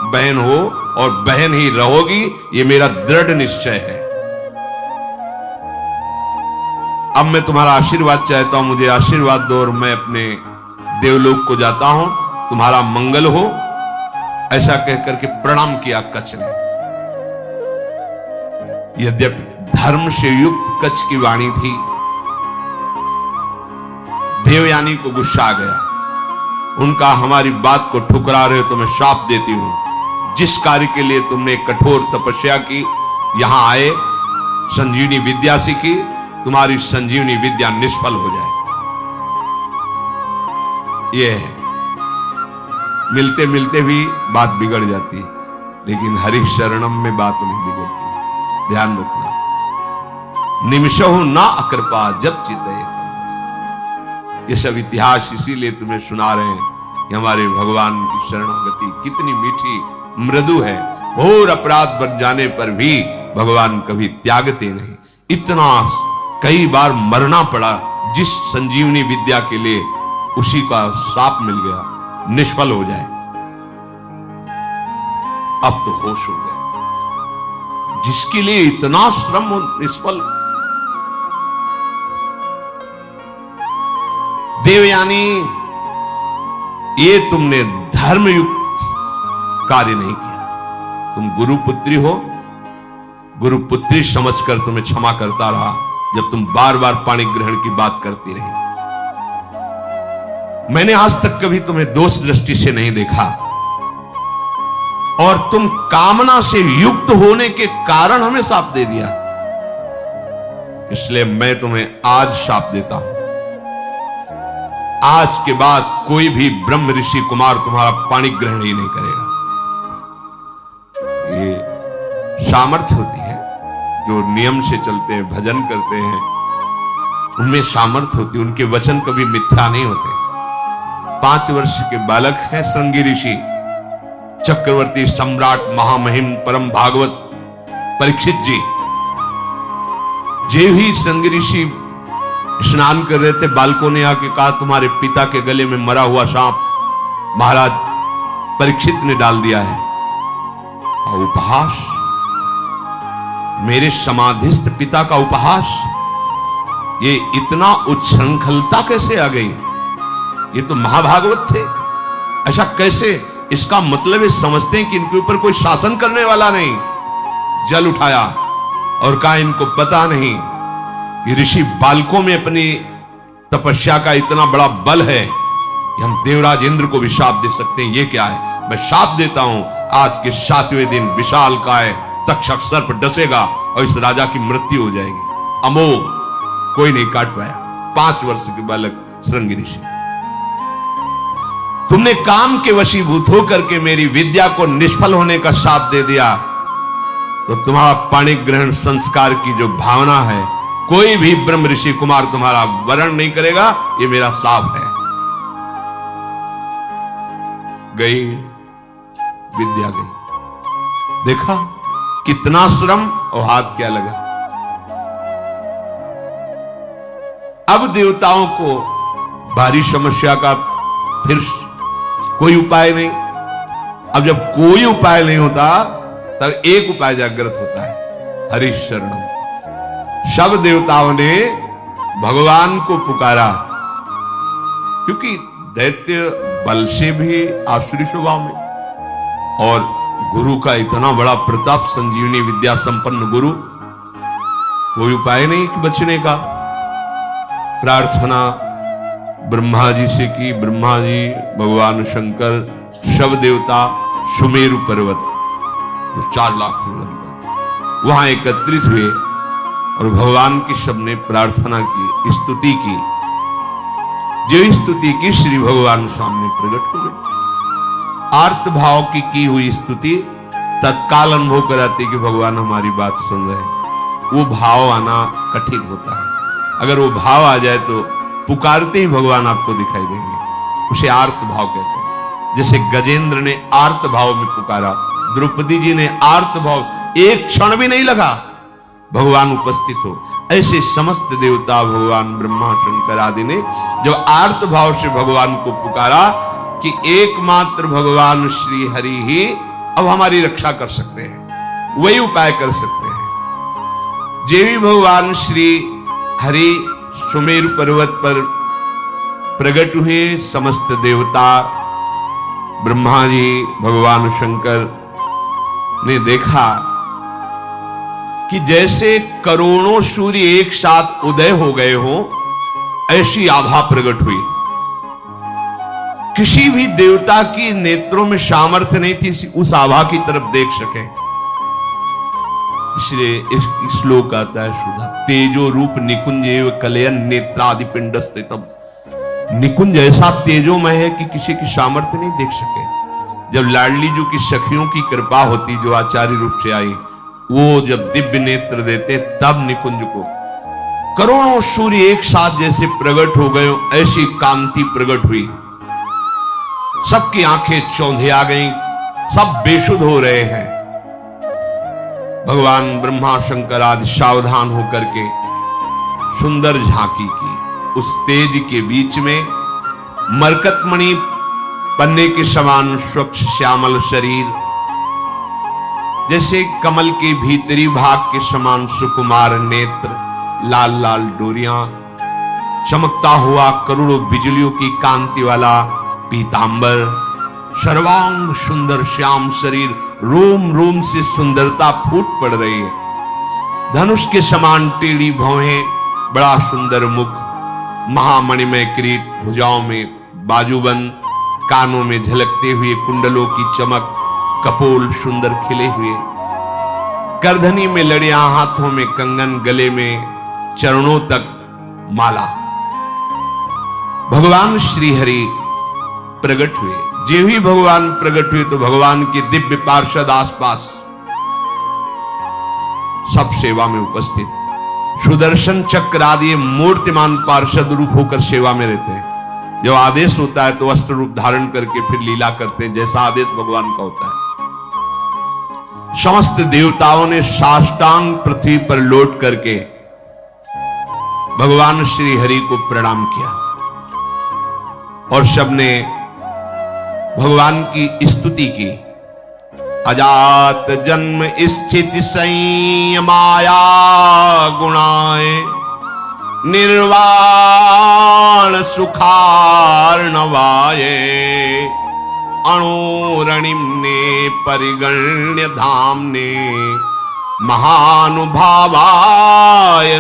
बहन हो और बहन ही रहोगी, ये मेरा दृढ़ निश्चय है। अब मैं तुम्हारा आशीर्वाद चाहता हूं, मुझे आशीर्वाद दो और मैं अपने देवलोक को जाता हूं। तुम्हारा मंगल हो। ऐसा कहकर के प्रणाम किया कच्छ ने। यद्यपि धर्म से युक्त कच्छ की वाणी थी, देवयानी को गुस्सा आ गया। उनका, हमारी बात को ठुकरा रहे हो तो मैं श्राप देती हूं। जिस कार्य के लिए तुमने कठोर तपस्या की, यहां आए, संजीवनी विद्या सीखी, तुम्हारी संजीवनी विद्या निष्फल हो जाए। यह है, मिलते मिलते भी बात बिगड़ जाती, लेकिन हरि शरणम में बात नहीं बिगड़ती। ध्यान रखना। निमिषहु ना अकृपा जब चितय। ये सब इतिहास इसीलिए तुम्हें सुना रहे हैं कि हमारे भगवान की शरणागति कितनी मीठी मृदु है। घोर अपराध बन जाने पर भी भगवान कभी त्यागते नहीं। इतना कई बार मरना पड़ा जिस संजीवनी विद्या के लिए, उसी का शाप मिल गया, निष्फल हो जाए। अब तो होश हो गए। जिसके लिए इतना श्रम हो निष्फल। देवयानी, ये तुमने धर्मयुक्त कार्य नहीं किया। तुम गुरुपुत्री हो, गुरुपुत्री समझकर तुम्हें क्षमा करता रहा जब तुम बार बार पाणी ग्रहण की बात करती रही। मैंने आज तक कभी तुम्हें दोष दृष्टि से नहीं देखा, और तुम कामना से युक्त होने के कारण हमें शाप दे दिया। इसलिए मैं तुम्हें आज शाप देता हूं। आज के बाद कोई भी ब्रह्म ऋषि कुमार तुम्हारा पाणी ग्रहण ही नहीं करेगा। ये सामर्थ्य होती है, जो नियम से चलते हैं, भजन करते हैं, उनमें सामर्थ्य होती है। उनके वचन कभी मिथ्या नहीं होते। 5 वर्ष के बालक हैं श्रृंगी ऋषि, चक्रवर्ती सम्राट महामहिम परम भागवत परीक्षित जी। जे ही श्रृंगी ऋषि स्नान कर रहे थे, बालकों ने आके कहा तुम्हारे पिता के गले में मरा हुआ सांप महाराज परीक्षित ने डाल दिया है। और उपहास, मेरे समाधिस्थ पिता का उपहास, ये इतना उच्छृंखलता कैसे आ गई? ये तो महाभागवत थे, ऐसा कैसे? इसका मतलब ये समझते हैं कि इनके ऊपर कोई शासन करने वाला नहीं। जल उठाया और कहा इनको पता नहीं कि ऋषि बालकों में अपनी तपस्या का इतना बड़ा बल है कि हम देवराज इंद्र को भी शाप दे सकते हैं। ये क्या है? मैं शाप देता हूं, आज के 7वें दिन विशाल काय तक्षक सर्प डसेगा और इस राजा की मृत्यु हो जाएगी। अमोघ, कोई नहीं काट पाया। 5 वर्ष के बालक श्रृंगी ऋषि। तुमने काम के वशीभूत होकर के मेरी विद्या को निष्फल होने का शाप दे दिया, तो तुम्हारा पाणी ग्रहण संस्कार की जो भावना है, कोई भी ब्रह्म ऋषि कुमार तुम्हारा वरण नहीं करेगा। ये मेरा शाप है। गई विद्या गई। देखा कितना श्रम और हाथ क्या लगा। अब देवताओं को भारी समस्या का फिर कोई उपाय नहीं। अब जब कोई उपाय नहीं होता, तब एक उपाय जागृत होता है, हरि शरणम। सब देवताओं ने भगवान को पुकारा, क्योंकि दैत्य बल से भी आसुरी स्वभाव में, और गुरु का इतना बड़ा प्रताप, संजीवनी विद्या संपन्न गुरु, कोई उपाय नहीं कि बचने का। प्रार्थना ब्रह्मा जी से की। ब्रह्मा जी, भगवान शंकर, शव देवता, सुमेरु पर्वत 4 लाख वहां एकत्रित हुए और भगवान की सबने प्रार्थना की, स्तुति की। जो स्तुति की श्री भगवान सामने प्रकट हो गए। आर्त भाव की हुई स्तुति तत्काल अनुभव कराती कि भगवान हमारी बात सुन रहे हैं। वो भाव आना कठिन होता है। अगर वो भाव आ जाए तो पुकारते ही भगवान आपको दिखाई देंगे। उसे आर्त भाव कहते हैं। जैसे गजेंद्र ने आर्त भाव में पुकारा, द्रौपदी जी ने आर्त भाव, एक क्षण भी नहीं लगा भगवान उपस्थित हो। ऐसे समस्त देवता, भगवान ब्रह्मा शंकर आदि ने जब आर्त भाव से भगवान को पुकारा कि एकमात्र भगवान श्री हरि ही अब हमारी रक्षा कर सकते हैं, वही उपाय कर सकते हैं। जे भी भगवान श्री हरि सुमेरु पर्वत पर प्रकट हुए, समस्त देवता, ब्रह्मा जी, भगवान शंकर ने देखा कि जैसे करोड़ों सूर्य एक साथ उदय हो गए हो, ऐसी आभा प्रकट हुई। किसी भी देवता की नेत्रों में सामर्थ्य नहीं थी उस आभा की तरफ देख सके। इसलिए इस श्लोक आता है सुधा, तेजो रूप निकुंज एव कलयन नेत्रादि पिंड स्थितम। निकुंज ऐसा तेजोमय है कि किसी की सामर्थ्य नहीं देख सके। जब लाडली जी की सखियों की कृपा होती, जो आचार्य रूप से आई, वो जब दिव्य नेत्र देते तब निकुंज को, करोड़ों सूर्य एक साथ जैसे प्रकट हो गए, ऐसी कांति प्रकट हुई। सबकी आंखें चौंधे आ गईं, सब बेसुध हो रहे हैं। भगवान ब्रह्मा शंकर आदि सावधान होकर के सुंदर झांकी की। उस तेज के बीच में मरकतमणि पन्ने के समान स्वच्छ श्यामल शरीर, जैसे कमल के भीतरी भाग के समान सुकुमार नेत्र, लाल लाल डोरियां, चमकता हुआ करोड़ों बिजलियों की कांति वाला पीतांबर, सर्वांग सुंदर श्याम शरीर, रोम रोम से सुंदरता फूट पड़ रही है। धनुष के समान टेढ़ी भौहें, बड़ा सुंदर मुख, महामणिमय किरीट, भुजाओं में बाजूबंद, कानों में झलकते हुए कुंडलों की चमक, कपोल सुंदर खिले हुए, करधनी में लड़ियां, हाथों में कंगन, गले में चरणों तक माला। भगवान श्री हरि प्रकट हुए। जो ही भगवान प्रकट हुए तो भगवान के दिव्य पार्षद आसपास सब सेवा में उपस्थित, सुदर्शन चक्र आदि मूर्तिमान पार्षद रूप होकर सेवा में रहते हैं। जब आदेश होता है तो वस्त्र रूप धारण करके फिर लीला करते हैं, जैसा आदेश भगवान का होता है। समस्त देवताओं ने साष्टांग पृथ्वी पर लौट करके भगवान श्री हरि को प्रणाम किया और सबने भगवान की स्तुति की। अजात जन्म स्थिति संयमाया गुणाय, निर्वाण सुखार्णवाय, अणुरणिम्ने परिगण्य धाम्ने, महानुभावाय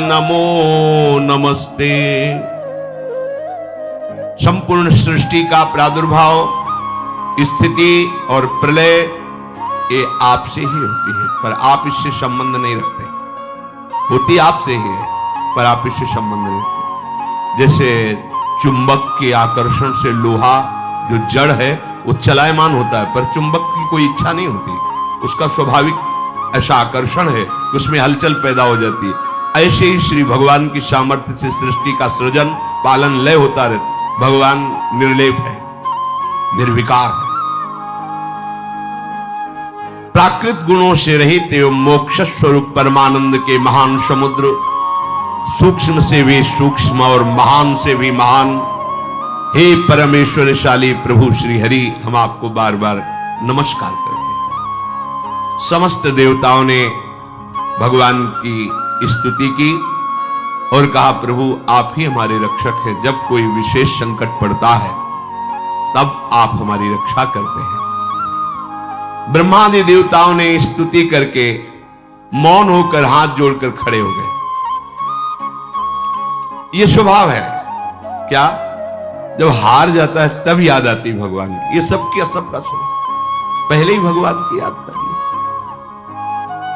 नमो नमस्ते। संपूर्ण सृष्टि का प्रादुर्भाव, स्थिति और प्रलय ये आपसे ही होती है, पर आप इससे संबंध नहीं रखते। होती आपसे ही है पर आप इससे संबंध नहीं रखते। जैसे चुंबक के आकर्षण से लोहा जो जड़ है वो चलायमान होता है, पर चुंबक की कोई इच्छा नहीं होती, उसका स्वाभाविक ऐसा आकर्षण है, उसमें हलचल पैदा हो जाती है। ऐसे ही श्री भगवान की सामर्थ्य से सृष्टि का सृजन पालन लय होता रहता। भगवान निर्लेप है, निर्विकार है, प्राकृत गुणों से रहित एवं मोक्ष स्वरूप परमानंद के महान समुद्र, सूक्ष्म से भी सूक्ष्म और महान से भी महान, हे परमेश्वरशाली प्रभु श्री हरि, हम आपको बार बार नमस्कार करते हैं। समस्त देवताओं ने भगवान की स्तुति की और कहा, प्रभु आप ही हमारे रक्षक हैं। जब कोई विशेष संकट पड़ता है तब आप हमारी रक्षा करते हैं। ब्रह्मादि देवताओं ने स्तुति करके मौन होकर हाथ जोड़कर खड़े हो गए। यह स्वभाव है क्या, जब हार जाता है तब याद आती भगवान की। ये सबका स्वभाव, पहले ही भगवान की याद करनी।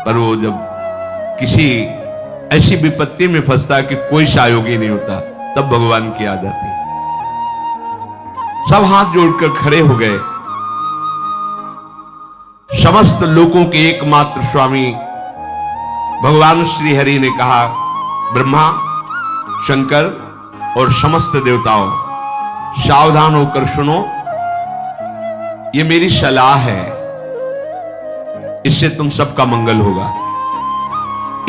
पर वो जब किसी ऐसी विपत्ति में फंसता है कि कोई सहयोगी नहीं होता, तब भगवान की याद आती। सब हाथ जोड़कर खड़े हो गए। समस्त लोकों के एकमात्र स्वामी भगवान श्री हरि ने कहा, ब्रह्मा, शंकर और समस्त देवताओं, सावधान होकर सुनो, ये मेरी सलाह है, इससे तुम सबका मंगल होगा।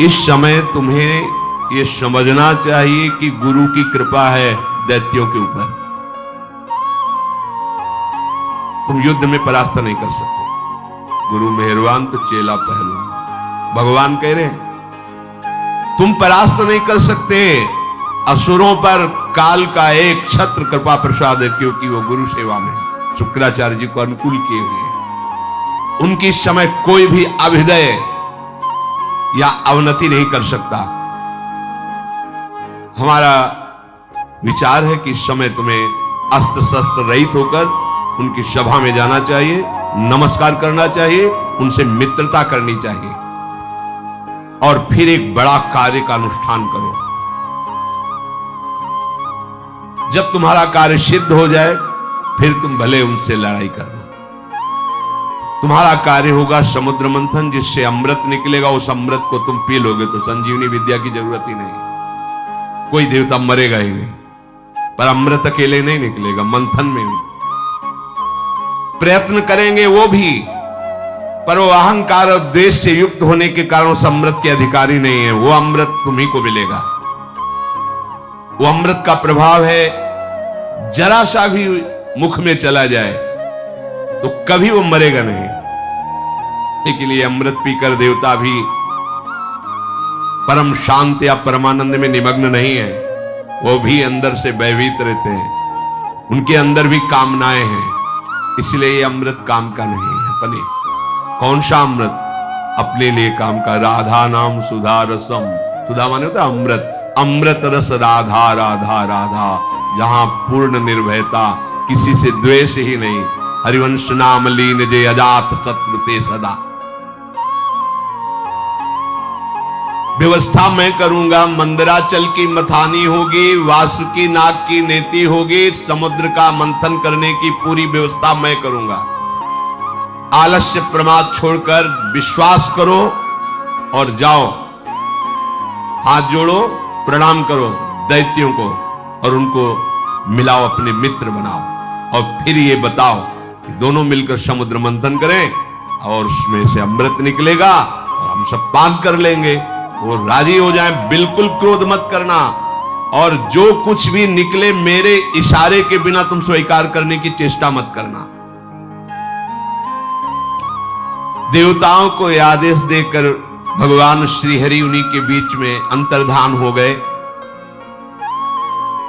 इस समय तुम्हें यह समझना चाहिए कि गुरु की कृपा है दैत्यों के ऊपर। तुम युद्ध में परास्त नहीं कर सकते। गुरु मेहरबान तो चेला पहलवान। भगवान कह रहे हैं तुम परास्त नहीं कर सकते। असुरों पर काल का एक छत्र कृपा प्रसाद है, क्योंकि वो गुरु सेवा में शुक्राचार्य जी को अनुकूल किए हुए हैं। उनकी इस समय कोई भी अभ्युदय या अवनति नहीं कर सकता। हमारा विचार है कि इस समय तुम्हें अस्त्र शस्त्र रहित होकर उनकी सभा में जाना चाहिए, नमस्कार करना चाहिए, उनसे मित्रता करनी चाहिए और फिर एक बड़ा कार्य का अनुष्ठान करो। जब तुम्हारा कार्य सिद्ध हो जाए फिर तुम भले उनसे लड़ाई करना। तुम्हारा कार्य होगा समुद्र मंथन, जिससे अमृत निकलेगा। उस अमृत को तुम पी लोगे तो संजीवनी विद्या की जरूरत ही नहीं। कोई देवता मरेगा ही नहीं, पर अमृत अकेले नहीं निकलेगा, मंथन में प्रयत्न करेंगे वो भी, पर वो अहंकार और द्वेष से युक्त होने के कारण उस अमृत के अधिकारी नहीं है। वो अमृत तुम्ही को मिलेगा। वो अमृत का प्रभाव है, जरा सा भी मुख में चला जाए तो कभी वो मरेगा नहीं। इसलिए अमृत पीकर देवता भी परम शांत या परमानंद में निमग्न नहीं है, वो भी अंदर से भयभीत रहते हैं, उनके अंदर भी कामनाएं हैं। इसलिए ये अमृत काम का नहीं है। अपने कौन सा अमृत? अपने लिए काम का। राधा नाम सुधा रसम, सुधा माने होता है अमृत, अमृत रस राधा राधा राधा, जहां पूर्ण निर्भयता, किसी से द्वेष ही नहीं। हरिवंश नाम लीन जे अजात शत्रु ते सदा। व्यवस्था मैं करूंगा, मंदराचल की मथानी होगी, वासुकी नाग की नेति होगी, समुद्र का मंथन करने की पूरी व्यवस्था मैं करूंगा। आलस्य प्रमाद छोड़कर विश्वास करो और जाओ, हाथ जोड़ो, प्रणाम करो दैत्यों को और उनको मिलाओ, अपने मित्र बनाओ, और फिर ये बताओ कि दोनों मिलकर समुद्र मंथन करें और उसमें से अमृत निकलेगा और हम सब पान कर लेंगे। वो राजी हो जाए। बिल्कुल क्रोध मत करना, और जो कुछ भी निकले मेरे इशारे के बिना तुम स्वीकार करने की चेष्टा मत करना। देवताओं को आदेश देकर भगवान श्री हरि उन्हीं के बीच में अंतर्धान हो गए।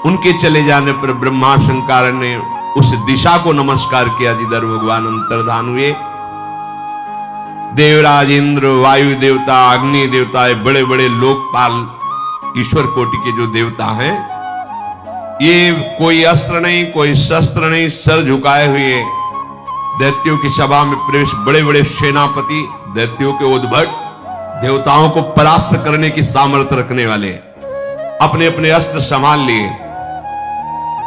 उनके चले जाने पर ब्रह्मा शंकर ने उस दिशा को नमस्कार किया जिधर भगवान अंतर्धान हुए। देवराज इंद्र, वायु देवता, अग्नि देवता, बड़े बड़े लोकपाल, ईश्वर कोटि के जो देवता हैं, ये कोई अस्त्र नहीं, कोई शस्त्र नहीं, सर झुकाए हुए दैत्यों की सभा में प्रवेश। बड़े बड़े सेनापति, दैत्यों के उद्भट, देवताओं को परास्त करने की सामर्थ्य रखने वाले, अपने अपने अस्त्र संभाल लिए।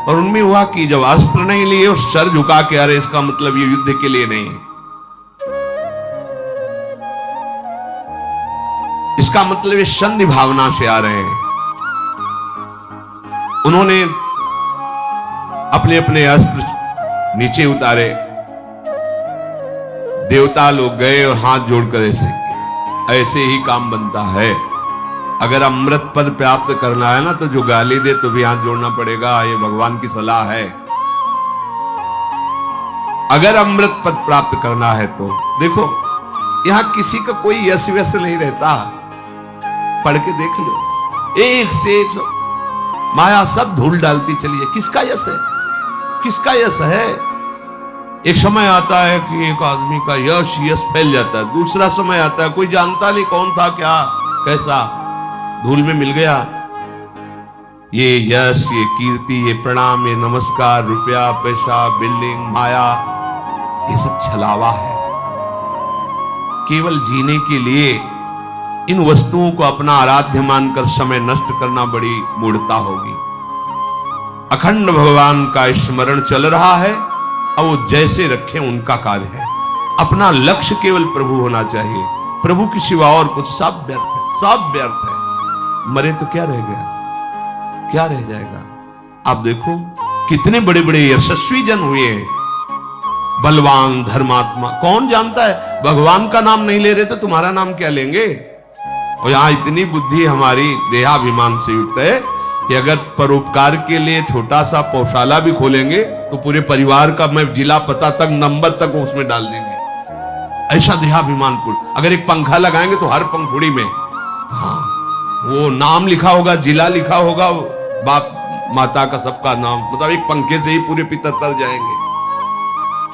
और उनमें हुआ कि जब अस्त्र नहीं लिए और सर झुका के, अरे इसका मतलब ये युद्ध के लिए नहीं, इसका मतलब ये संधि भावना से आ रहे हैं। उन्होंने अपने अपने अस्त्र नीचे उतारे। देवता लोग गए और हाथ जोड़कर ऐसे ही काम बनता है। अगर अमृत पद प्राप्त करना है ना, तो जो गाली दे तो भी हाथ जोड़ना पड़ेगा। ये भगवान की सलाह है। अगर अमृत पद प्राप्त करना है तो देखो, यहां किसी का कोई यश व्यस नहीं रहता। पढ़ के देख लो, एक से एक माया सब धूल डालती चली है। किसका यश है? किसका यश है? एक समय आता है कि एक आदमी का यश फैल जाता है, दूसरा समय आता है कोई जानता नहीं कौन था, क्या कैसा, धूल में मिल गया। ये यश, ये कीर्ति, ये प्रणाम, ये नमस्कार, रुपया, पैसा, बिल्डिंग, माया, ये सब छलावा है। केवल जीने के लिए इन वस्तुओं को अपना आराध्य मानकर समय नष्ट करना बड़ी मूढ़ता होगी। अखंड भगवान का स्मरण चल रहा है, अब वो जैसे रखे उनका कार्य है। अपना लक्ष्य केवल प्रभु होना चाहिए। प्रभु की सिवा और कुछ सब व्यर्थ है, सब व्यर्थ है। मरे तो क्या रह गया, क्या रह जाएगा? आप देखो कितने बड़े बड़े यशस्वी जन हुए हैं, बलवान, धर्मात्मा। कौन जानता है भगवान का नाम नहीं ले रहे तो तुम्हारा नाम क्या लेंगे? और यहां इतनी बुद्धि हमारी देहाभिमान से युक्त है कि अगर परोपकार के लिए छोटा सा पौशाला भी खोलेंगे तो पूरे परिवार का मैं जिला पता तक, नंबर तक उसमें डाल देंगे। ऐसा देहाभिमान पूर्ण। अगर एक पंखा लगाएंगे तो हर पंखुड़ी में वो नाम लिखा होगा, जिला लिखा होगा, बाप माता का सबका नाम, मतलब एक पंखे से ही पूरे पितर तर जाएंगे।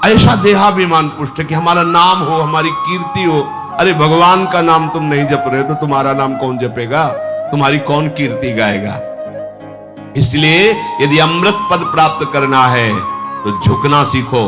ऐसा देहाभिमान पुष्ट है कि हमारा नाम हो, हमारी कीर्ति हो। अरे भगवान का नाम तुम नहीं जप रहे तो तुम्हारा नाम कौन जपेगा? तुम्हारी कौन कीर्ति गाएगा? इसलिए यदि अमृत पद प्राप्त करना है तो झुकना सीखो,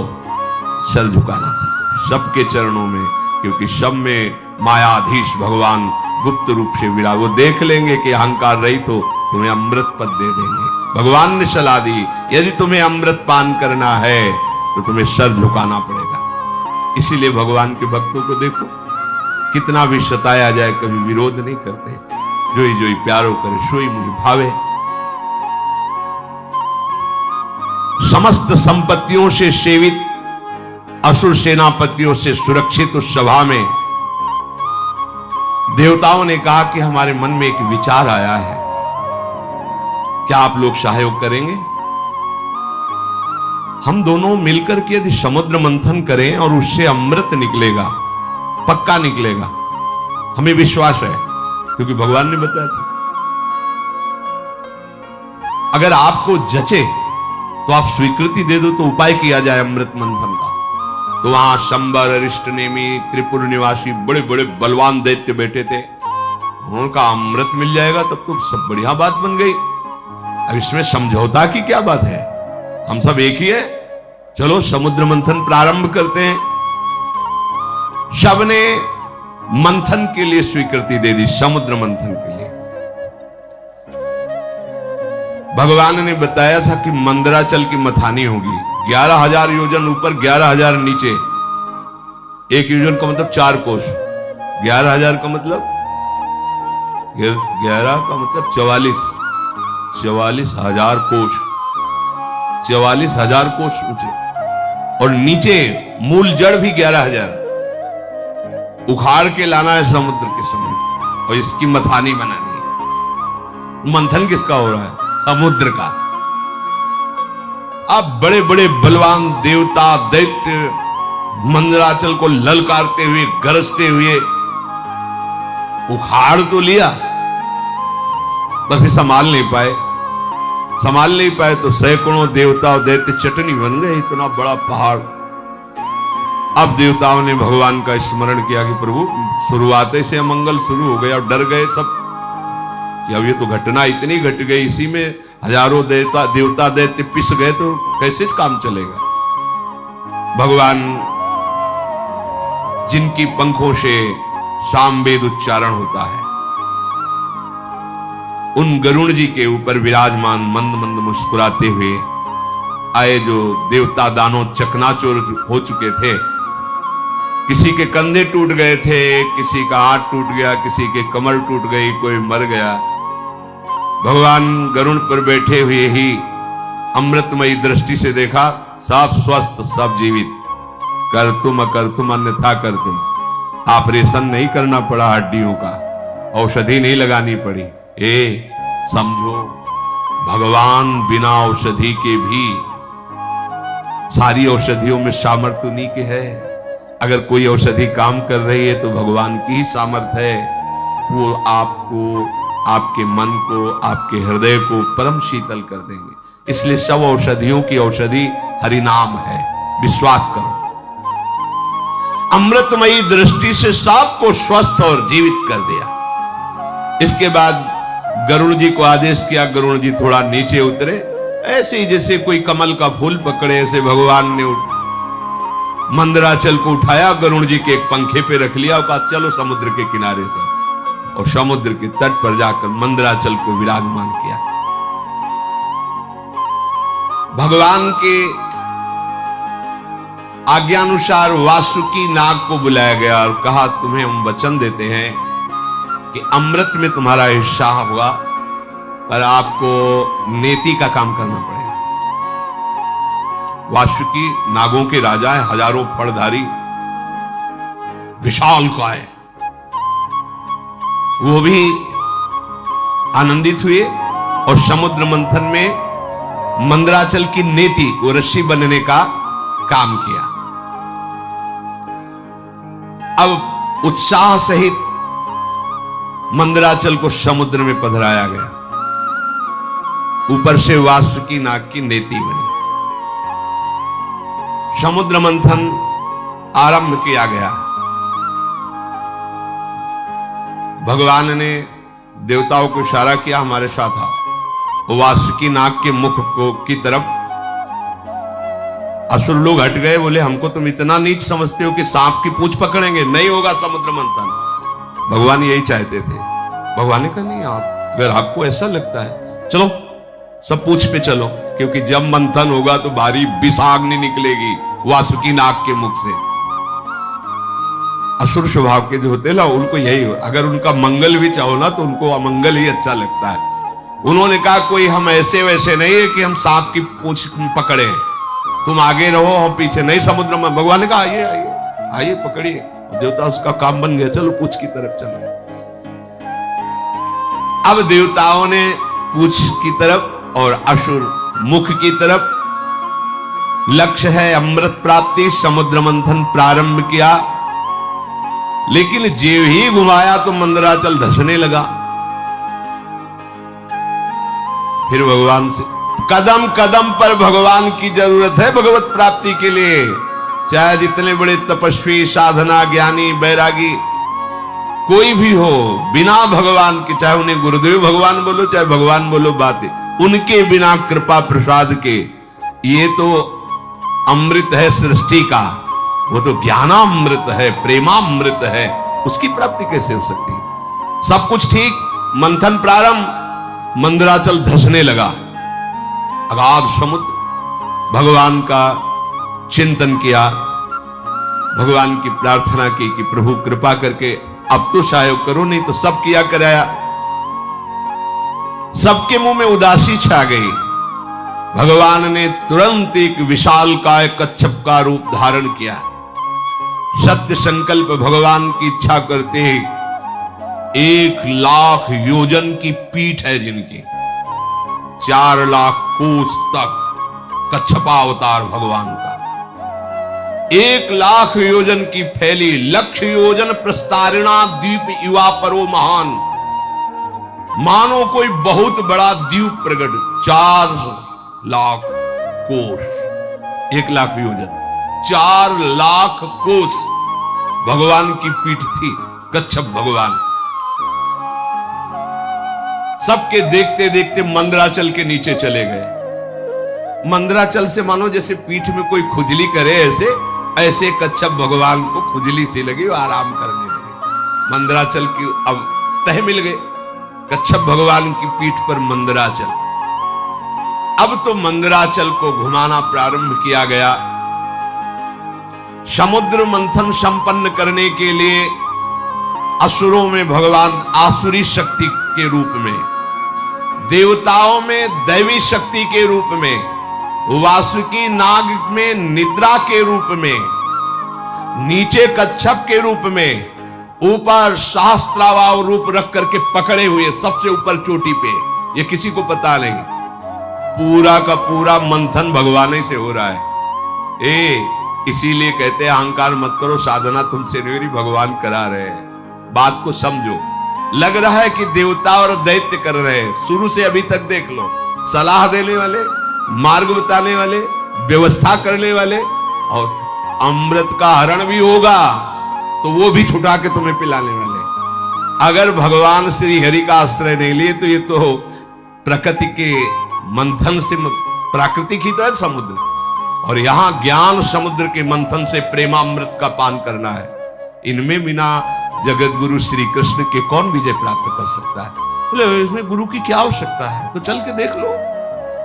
सर झुकाना सीखो सबके चरणों में, क्योंकि सब में मायाधीश भगवान गुप्त रूप से विराज। वो देख लेंगे कि अहंकार रहित हो, तुम्हें अमृत पद दे देंगे। भगवान ने सलाह दी, यदि तुम्हें अमृत पान करना है तो तुम्हें सर झुकाना पड़ेगा। इसीलिए भगवान के भक्तों को देखो, कितना भी सताया जाए कभी विरोध नहीं करते। जोई जोई प्यारो करे सोई मुझे भावे। समस्त संपत्तियों से सेवित असुर सेनापतियों से सुरक्षित उस सभा में देवताओं ने कहा कि हमारे मन में एक विचार आया है, क्या आप लोग सहयोग करेंगे? हम दोनों मिलकर के यदि समुद्र मंथन करें और उससे अमृत निकलेगा, पक्का निकलेगा, हमें विश्वास है, क्योंकि भगवान ने बताया था। अगर आपको जचे तो आप स्वीकृति दे दो, तो उपाय किया जाए अमृत मंथन का। तो वहां शंबर, अरिष्ट नेमी, त्रिपुर निवासी बड़े बड़े बलवान दैत्य बैठे थे। उनका अमृत मिल जाएगा तब तो सब बढ़िया बात बन गई। अब इसमें समझौता की क्या बात है, हम सब एक ही है, चलो समुद्र मंथन प्रारंभ करते हैं। सबने मंथन के लिए स्वीकृति दे दी, समुद्र मंथन के लिए। भगवान ने बताया था कि मंदराचल की मथानी होगी, 11,000 योजन ऊपर, 11,000 नीचे। एक योजन का मतलब 4 कोस, 11,000 का मतलब 11 का मतलब 44,000 कोस, 44,000 कोस ऊंचे। और नीचे मूल जड़ भी 11,000 उखाड़ के लाना है समुद्र के समीप, और इसकी मथानी बनानी है। मंथन किसका हो रहा है? समुद्र का। अब बड़े बड़े बलवान देवता दैत्य मंदराचल को ललकारते हुए, गरजते हुए उखाड़ तो लिया, पर फिर संभाल नहीं पाए तो सैकड़ों देवता और दैत्य चटनी बन गए, इतना बड़ा पहाड़। अब देवताओं ने भगवान का स्मरण किया कि प्रभु शुरुआत से अमंगल शुरू हो गया, और डर गए सब कि अब ये तो घटना इतनी घट गई, इसी में हजारों देवता दैत्य पिस गए, तो कैसे काम चलेगा। भगवान जिनकी पंखों से सामवेद उच्चारण होता है, उन गरुण जी के ऊपर विराजमान मंद मंद मुस्कुराते हुए आए, जो देवता दानों चकनाचूर हो चुके थे। किसी के कंधे टूट गए थे, किसी का हाथ टूट गया, किसी के कमर टूट गई, कोई मर गया। भगवान गरुड़ पर बैठे हुए ही अमृतमयी दृष्टि से देखा, सब स्वस्थ, सब जीवित। कर तुम अकर तुम अन्यथा कर तुम। ऑपरेशन नहीं करना पड़ा हड्डियों का, औषधि नहीं लगानी पड़ी। समझो, भगवान बिना औषधि के भी, सारी औषधियों में सामर्थ्य उन्हीं के है। अगर कोई औषधि काम कर रही है तो भगवान की ही सामर्थ्य है। वो आपको, आपके मन को, आपके हृदय को परम शीतल कर देंगे। इसलिए सब औषधियों की औषधि हरिनाम है, विश्वास करो। अमृतमयी दृष्टि से सबको स्वस्थ और जीवित कर दिया। इसके बाद गरुड़ जी को आदेश किया, गरुड़ जी थोड़ा नीचे उतरे, ऐसे ही जैसे कोई कमल का फूल पकड़े, ऐसे भगवान ने मंदराचल को उठाया, गरुड़ जी के एक पंखे पे रख लिया और कहा चलो समुद्र के किनारे से, और समुद्र के तट पर जाकर मंदराचल को विराजमान किया। भगवान के आज्ञानुसार वासुकी नाग को बुलाया गया और कहा तुम्हें हम वचन देते हैं कि अमृत में तुम्हारा हिस्सा होगा, पर आपको नेति का काम करना पड़ेगा। वासुकी नागों के राजा है, हजारों फड़धारी, विशालकाय। वो भी आनंदित हुए और समुद्र मंथन में मंदराचल की नेति, वो रस्सी बनने का काम किया। अब उत्साह सहित मंदराचल को समुद्र में पधराया गया। ऊपर से वासुकी नाग की नेति बनी। समुद्र मंथन आरंभ किया गया। भगवान ने देवताओं को इशारा किया हमारे साथ आओ। वासुकी नाग के मुख को की तरफ असुर लोग हट गए, बोले हमको तुम इतना नीच समझते हो कि सांप की पूंछ पकड़ेंगे, नहीं होगा समुद्र मंथन। भगवान यही चाहते थे। भगवान ने कहा नहीं, आप अगर आपको ऐसा लगता है चलो सब पूंछ पे चलो, क्योंकि जब मंथन होगा तो भारी विषाग्नि निकलेगी वासुकी नाग के मुख से। असुर स्वभाव के जो होते ना, उनको यही, अगर उनका मंगल भी चाहो ना तो उनको अमंगल ही अच्छा लगता है। उन्होंने कहा कोई हम ऐसे वैसे नहीं है कि हम सांप की पूंछ पकड़े, तुम आगे रहो हम पीछे नहीं समुद्र में। भगवान ने कहा आइए आइए आइए पकड़िए। देवता उसका काम बन गया, चलो पूंछ की तरफ चलो। अब देवताओं ने पूंछ की तरफ और असुर मुख की तरफ, लक्ष्य है अमृत प्राप्ति, समुद्र मंथन प्रारंभ किया। लेकिन जीव ही घुमाया तो मंदराचल धसने लगा। फिर भगवान से कदम कदम पर भगवान की जरूरत है भगवत प्राप्ति के लिए। चाहे जितने बड़े तपस्वी, साधना, ज्ञानी, बैरागी कोई भी हो, बिना भगवान के, चाहे उन्हें गुरुदेव भगवान बोलो चाहे भगवान बोलो, बात उनके बिना कृपा प्रसाद के, ये तो अमृत है सृष्टि का, वो तो ज्ञानामृत है, प्रेमामृत है, उसकी प्राप्ति कैसे हो सकती है? सब कुछ ठीक, मंथन प्रारंभ, मंदराचल धसने लगा। अगाध समुद्र। भगवान का चिंतन किया, भगवान की प्रार्थना की कि प्रभु कृपा करके अब तो सहयोग करो, नहीं तो सब किया कराया। सबके मुंह में उदासी छा गई। भगवान ने तुरंत एक विशालकाय कच्छप का रूप धारण किया। सत्य संकल्प भगवान की इच्छा करते ही 1,00,000 योजन की पीठ है जिनकी, 4 लाख कोस तक कच्छपावतार भगवान का, 1,00,000 योजन की फैली, 1,00,000 योजन प्रस्तारिणा द्वीप युवा परो महान, मानो कोई बहुत बड़ा द्वीप प्रगट, 4 लाख कोस, 1,00,000 योजन, 4 लाख कोस भगवान की पीठ थी, कच्छप भगवान। सबके देखते देखते मंदराचल के नीचे चले गए। मंदराचल से मानो जैसे पीठ में कोई खुजली करे, ऐसे कच्छप भगवान को खुजली सी लगी और आराम करने लगे। मंदराचल की अब तह मिल गए, कच्छप भगवान की पीठ पर मंदराचल। अब तो मंदराचल को घुमाना प्रारंभ किया गया। समुद्र मंथन संपन्न करने के लिए असुरों में भगवान आसुरी शक्ति के रूप में, देवताओं में दैवी शक्ति के रूप में, वासुकी नाग में निद्रा के रूप में, नीचे कच्छप के रूप में, ऊपर सहस्त्रावाव रूप रख करके पकड़े हुए सबसे ऊपर चोटी पे, ये किसी को पता नहीं। पूरा का पूरा मंथन भगवान से हो रहा है। इसीलिए कहते हैं अहंकार मत करो, साधना तुमसे नहीं, भगवान करा रहे हैं। बात को समझो। लग रहा है कि देवता और दैत्य कर रहे हैं, शुरू से अभी तक देख लो, सलाह देने वाले, मार्ग बताने वाले, व्यवस्था करने वाले, और अमृत का हरण भी होगा तो वो भी छुटा के तुम्हें पिलाने वाले। अगर भगवान श्री हरि का आश्रय नहीं लिए तो ये तो प्रकृति के मंथन से, प्राकृतिक ही तो है समुद्र, और यहां ज्ञान समुद्र के मंथन से प्रेमामृत का पान करना है। इनमें बिना जगत गुरु श्री कृष्ण के कौन विजय प्राप्त कर सकता है? बोले इसमें गुरु की क्या आवश्यकता है? तो चल के देख लो,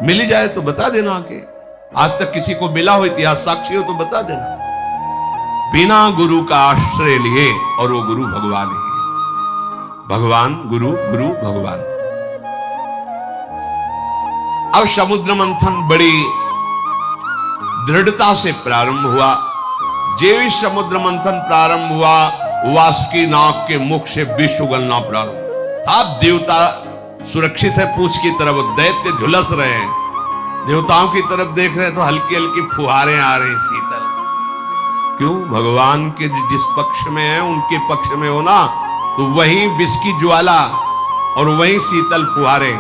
मिल ही जाए तो बता देना आके। आज तक किसी को मिला हो, इतिहास साक्षी हो तो बता देना। बिना गुरु का आश्रय लिए, और वो गुरु भगवान ही, भगवान गुरु, गुरु भगवान। अब समुद्र मंथन बड़ी दृढ़ता से प्रारंभ हुआ। जेवी समुद्र मंथन प्रारंभ हुआ, वासुकी नाग के मुख से विष उगलना प्रारंभ। आप देवता सुरक्षित है पूंछ की तरफ, दैत्य झुलस रहे हैं, देवताओं की तरफ देख रहे हैं तो हल्की हल्की फुहारें आ रही शीतल। क्यों? भगवान के जिस पक्ष में है उनके पक्ष में हो ना, तो वही विष की ज्वाला और वही शीतल फुहारें।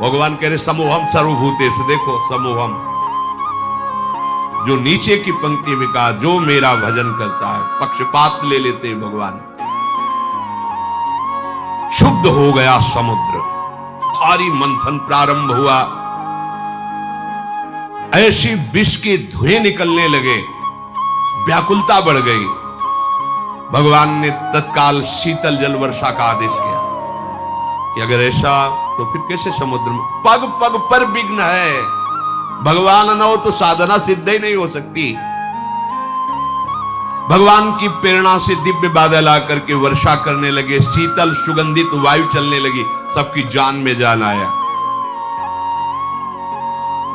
भगवान कह रहे समूहम सर्वभूतेषु, देखो समूहम, जो नीचे की पंक्ति में कहा जो मेरा भजन करता है, पक्षपात ले लेते भगवान। शुद्ध हो गया समुद्र, भारी मंथन प्रारंभ हुआ, ऐसी विष के धुएं निकलने लगे, व्याकुलता बढ़ गई। भगवान ने तत्काल शीतल जल वर्षा का आदेश किया कि अगर ऐसा तो फिर कैसे समुद्र में, पग पग पर विघ्न है, भगवान न हो तो साधना सिद्ध ही नहीं हो सकती। भगवान की प्रेरणा से दिव्य बादल आकर के वर्षा करने लगे, शीतल सुगंधित वायु चलने लगी, सबकी जान में जान आया।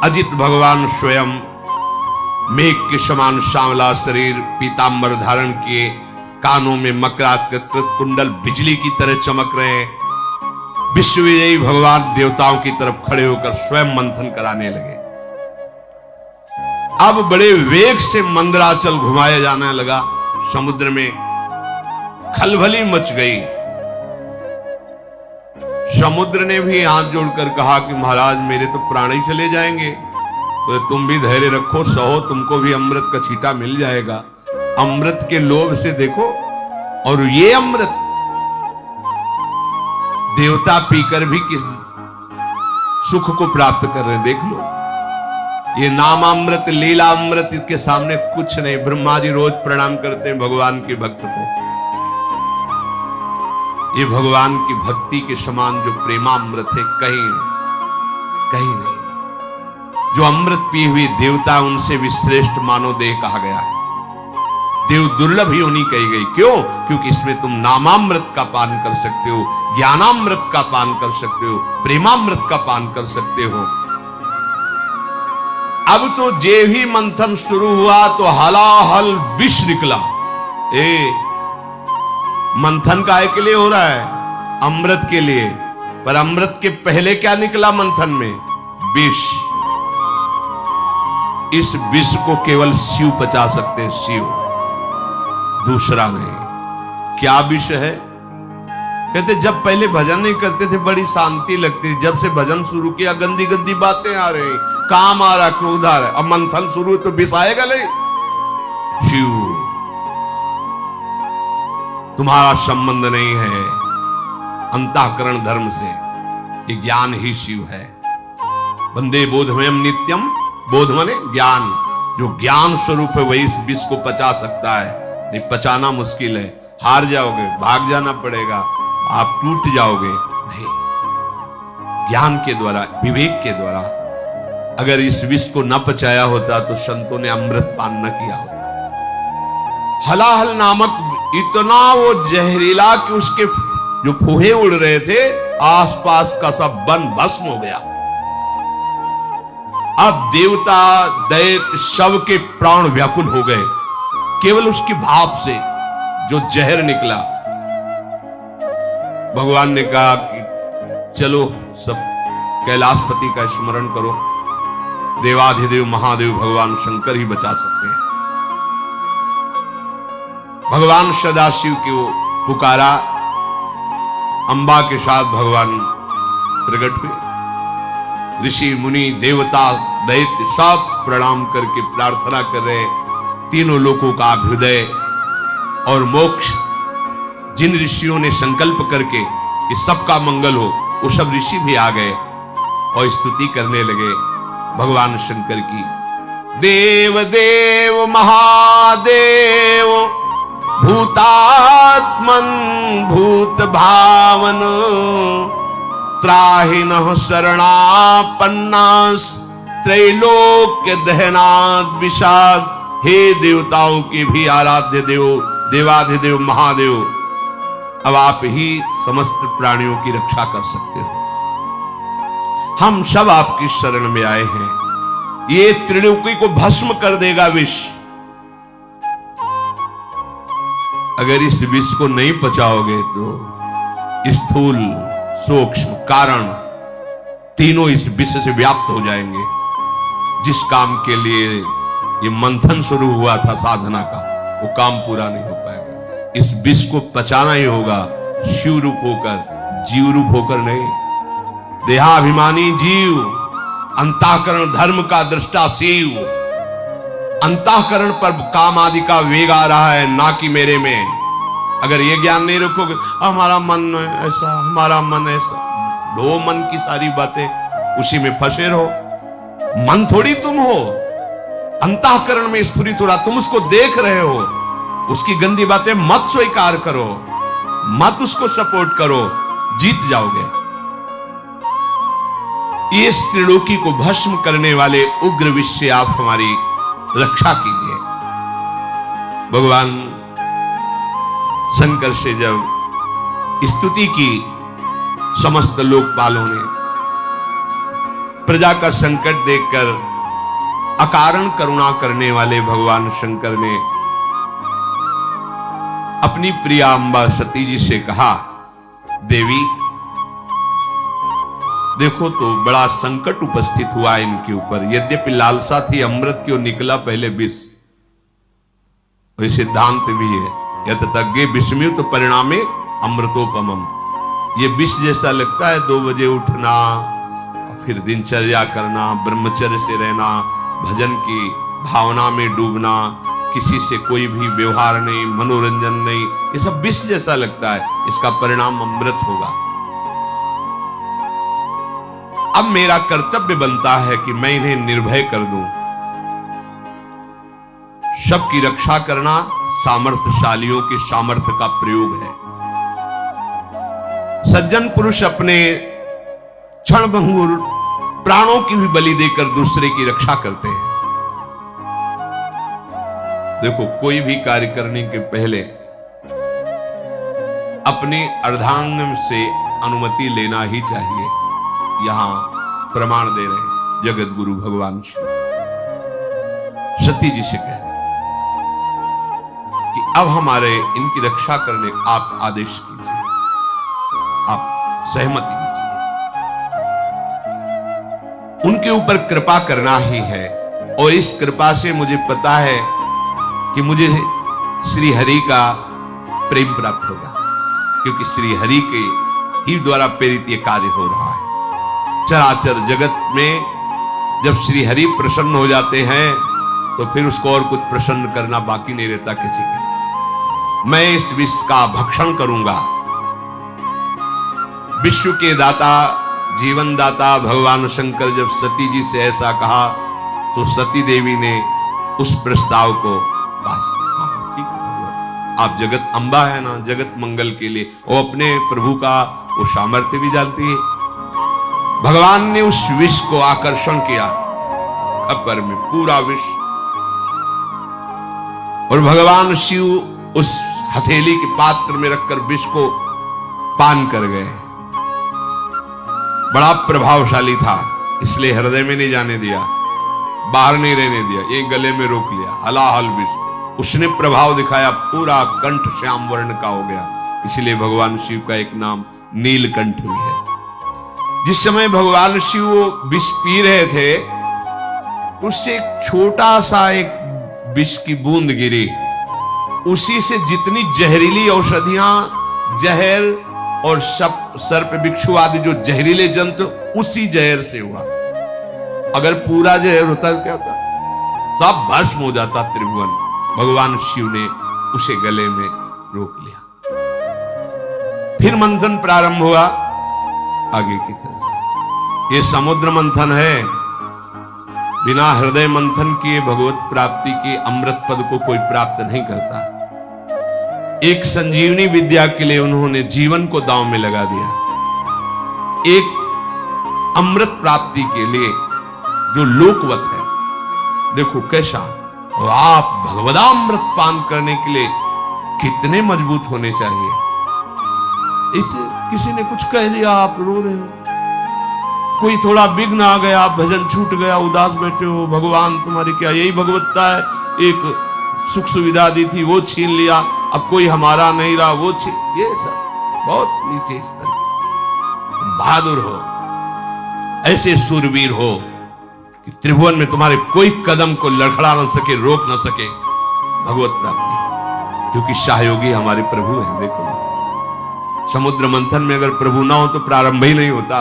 अजित भगवान स्वयं मेघ के समान सांवला शरीर, पीतांबर धारण किए, कानों में मकराकृत कुंडल बिजली की तरह चमक रहे हैं। विश्व विजयी भगवान देवताओं की तरफ खड़े होकर स्वयं मंथन कराने लगे। अब बड़े वेग से मंदराचल घुमाया जाने लगा। समुद्र में खलबली मच गई। समुद्र ने भी हाथ जोड़कर कहा कि महाराज मेरे तो प्राण ही चले जाएंगे, तो तुम भी धैर्य रखो, सहो, तुमको भी अमृत का छींटा मिल जाएगा। अमृत के लोभ से देखो, और ये अमृत देवता पीकर भी किस सुख को प्राप्त कर रहे, देख लो। ये नामामृत, लीला अमृत के सामने कुछ नहीं। ब्रह्मा जी रोज प्रणाम करते हैं भगवान के भक्त को। ये भगवान की भक्ति के समान जो प्रेमामृत है, कहीं कहीं नहीं। जो अमृत पिए हुए देवता, उनसे भी श्रेष्ठ मानव देह कहा गया है। देव दुर्लभ ही होनी कही गई। क्यों? क्योंकि इसमें तुम नामामृत का पान कर सकते हो, ज्ञानामृत का पान कर सकते हो, प्रेमामृत का पान कर सकते हो। अब तो जे ही मंथन शुरू हुआ तो हलाहल विष निकला। मंथन काहे के लिए हो रहा है? अमृत के लिए। पर अमृत के पहले क्या निकला मंथन में? विष। इस विष को केवल शिव पचा सकते हैं, शिव, दूसरा नहीं। क्या विष है? कहते जब पहले भजन नहीं करते थे बड़ी शांति लगती थी, जब से भजन शुरू किया गंदी गंदी बातें आ रही, काम आ रहा, क्रोध आ रहा। अब मंथन शुरू तो विष आएगा नहीं। शिव, तुम्हारा संबंध नहीं है अंतःकरण धर्म से, ये ज्ञान ही शिव है। वंदे बोधमयम नित्यम, बोध माने ज्ञान। जो ज्ञान स्वरूप है वही इस विष को पचा सकता है। नहीं पचाना मुश्किल है, हार जाओगे, भाग जाना पड़ेगा, आप टूट जाओगे। नहीं, ज्ञान के द्वारा, विवेक के द्वारा। अगर इस विष को न पचाया होता तो संतों ने अमृत पान न किया होता। हलाहल नामक इतना वो जहरीला कि उसके जो फूहे उड़ रहे थे, आसपास का सब वन भस्म हो गया। अब देवता दैत्य सब के प्राण व्याकुल हो गए केवल उसकी भाप से जो जहर निकला। भगवान ने कहा कि चलो सब कैलाशपति का स्मरण करो, देवाधिदेव महादेव भगवान शंकर ही बचा सकते हैं। भगवान सदाशिव को पुकारा, अंबा के साथ भगवान प्रकट हुए। ऋषि मुनि देवता दैत्य सब प्रणाम करके प्रार्थना कर रहे। तीनों लोकों का अभ्युदय और मोक्ष जिन ऋषियों ने संकल्प करके कि सबका मंगल हो, वो सब ऋषि भी आ गए और स्तुति करने लगे भगवान शंकर की। देव देव महादेव भूतात्मन भूत भावन त्राहिनः शरणापन्नास त्रैलोक्य दहनाद विषाद। हे देवताओं के भी आराध्य देव, देवाधिदेव महादेव, अब आप ही समस्त प्राणियों की रक्षा कर सकते हो। हम सब आपकी शरण में आए हैं। ये त्रिलोकी को भस्म कर देगा विष। अगर इस विष को नहीं पचाओगे तो स्थूल सूक्ष्म कारण तीनों इस विष से व्याप्त हो जाएंगे। जिस काम के लिए ये मंथन शुरू हुआ था साधना का, वो काम पूरा नहीं हो पाएगा। इस विष को पचाना ही होगा, शिव रूप होकर, जीव रूप होकर नहीं। देहाभिमानी जीव, अंतःकरण धर्म का दृष्टा शिव। अंतःकरण पर काम आदि का वेग आ रहा है, ना कि मेरे में। अगर ये ज्ञान नहीं रखोगे, हमारा मन ऐसा, हमारा मन ऐसा, ढो मन की सारी बातें, उसी में फंसे रहो। मन थोड़ी तुम हो, अंतःकरण में स्फुरित हो रहा, तुम उसको देख रहे हो। उसकी गंदी बातें मत स्वीकार करो, मत उसको सपोर्ट करो, जीत जाओगे। ये त्रिलोकी को भस्म करने वाले उग्र विष से आप हमारी रक्षा कीजिए। भगवान शंकर से जब स्तुति की, समस्त लोकपालों ने प्रजा का संकट देखकर अकारण करुणा करने वाले भगवान शंकर ने अपनी प्रिया अंबा सती जी से कहा, देवी देखो तो बड़ा संकट उपस्थित हुआ इनके ऊपर। यद्यपि लालसा थी अमृत की, निकला पहले विष। सिद्धांत भी है, यत तज्ञे विषम्युत परिणामे अमृतोपमम। ये विष जैसा लगता है, 2 बजे उठना, फिर दिनचर्या करना, ब्रह्मचर्य से रहना, भजन की भावना में डूबना, किसी से कोई भी व्यवहार नहीं, मनोरंजन नहीं, ये सब विष जैसा लगता है, इसका परिणाम अमृत होगा। अब मेरा कर्तव्य बनता है कि मैं इन्हें निर्भय कर दूं। सबकी रक्षा करना सामर्थ्यशालियों के सामर्थ्य का प्रयोग है। सज्जन पुरुष अपने क्षणभंगुर प्राणों की भी बलि देकर दूसरे की रक्षा करते हैं। देखो, कोई भी कार्य करने के पहले अपने अर्धांग से अनुमति लेना ही चाहिए। यहां प्रमाण दे रहे हैं जगत गुरु भगवान सती जी से कह कि अब हमारे इनकी रक्षा करने आप आदेश कीजिए, आप सहमति दीजिए। उनके ऊपर कृपा करना ही है, और इस कृपा से मुझे पता है कि मुझे श्री हरि का प्रेम प्राप्त होगा, क्योंकि श्री हरि के ही द्वारा प्रेरित ये कार्य हो रहा है। चराचर जगत में जब श्री हरि प्रसन्न हो जाते हैं तो फिर उसको और कुछ प्रसन्न करना बाकी नहीं रहता किसी के। मैं इस विष का भक्षण करूंगा। विश्व के दाता, जीवन दाता भगवान शंकर जब सती जी से ऐसा कहा तो सती देवी ने उस प्रस्ताव को पास किया। ठीक है भगवान, आप जगत अम्बा है ना, जगत मंगल के लिए वो अपने प्रभु का वो सामर्थ्य भी जानती है। भगवान ने उस विष को आकर्षण किया खप्पर में, पूरा विष, और भगवान शिव उस हथेली के पात्र में रखकर विष को पान कर गए। बड़ा प्रभावशाली था, इसलिए हृदय में नहीं जाने दिया, बाहर नहीं रहने दिया, एक गले में रोक लिया। हलाहल विष उसने प्रभाव दिखाया, पूरा कंठ श्याम वर्ण का हो गया। इसलिए भगवान शिव का एक नाम नीलकंठ भी है। जिस समय भगवान शिव विष पी रहे थे, उससे एक छोटा सा एक विष की बूंद गिरी। उसी से जितनी जहरीली औषधियां, जहर और सर्प बिच्छू आदि जो जहरीले जंतु, उसी जहर से हुआ। अगर पूरा जहर होता क्या होता? सब भस्म हो जाता त्रिभुवन। भगवान शिव ने उसे गले में रोक लिया। फिर मंथन प्रारंभ हुआ। आगे की चर्चा, ये समुद्र मंथन है। बिना हृदय मंथन किए भगवत प्राप्ति के अमृत पद को कोई प्राप्त नहीं करता। एक संजीवनी विद्या के लिए उन्होंने जीवन को दांव में लगा दिया। एक अमृत प्राप्ति के लिए जो लोकवत है, देखो कैसा, आप भगवदामृत पान करने के लिए कितने मजबूत होने चाहिए। इसे किसी ने कुछ कह दिया, आप रो रहे हो। कोई थोड़ा विघ्न आ गया, भजन छूट गया, उदास बैठे हो, भगवान तुम्हारी क्या यही भगवत्ता है? एक सुख सुविधा दी थी वो छीन लिया, अब कोई हमारा नहीं रहा वो छीन, ये सब बहुत नीचे स्तर। बहादुर हो, ऐसे सूरवीर हो कि त्रिभुवन में तुम्हारे कोई कदम को लड़खड़ा न सके, रोक न सके भगवत प्राप्ति, क्योंकि सहयोगी हमारे प्रभु हैं। देखो, समुद्र मंथन में अगर प्रभु ना हो तो प्रारंभ ही नहीं होता।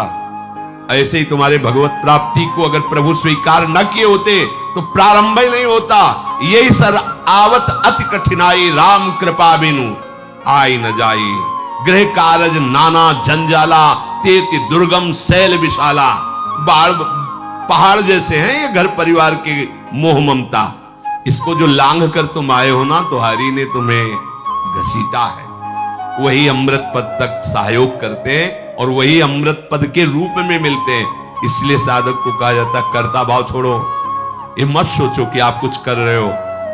ऐसे ही तुम्हारे भगवत प्राप्ति को अगर प्रभु स्वीकार न किए होते तो प्रारंभ ही नहीं होता। यही सर आवत अति कठिनाई, राम कृपा बिनु आई न जाई। गृह कारज नाना जंजाला, तेति दुर्गम शैल विशाला। पहाड़ जैसे हैं ये घर परिवार के मोह ममता। इसको जो लांघ कर तुम आए हो ना, तो हरि ने तुम्हें घसीटा है। वही अमृत पद तक सहयोग करते हैं और वही अमृत पद के रूप में मिलते हैं। इसलिए साधक को कहा जाता है कर्ता भाव छोड़ो। ये मत सोचो कि आप कुछ कर रहे हो,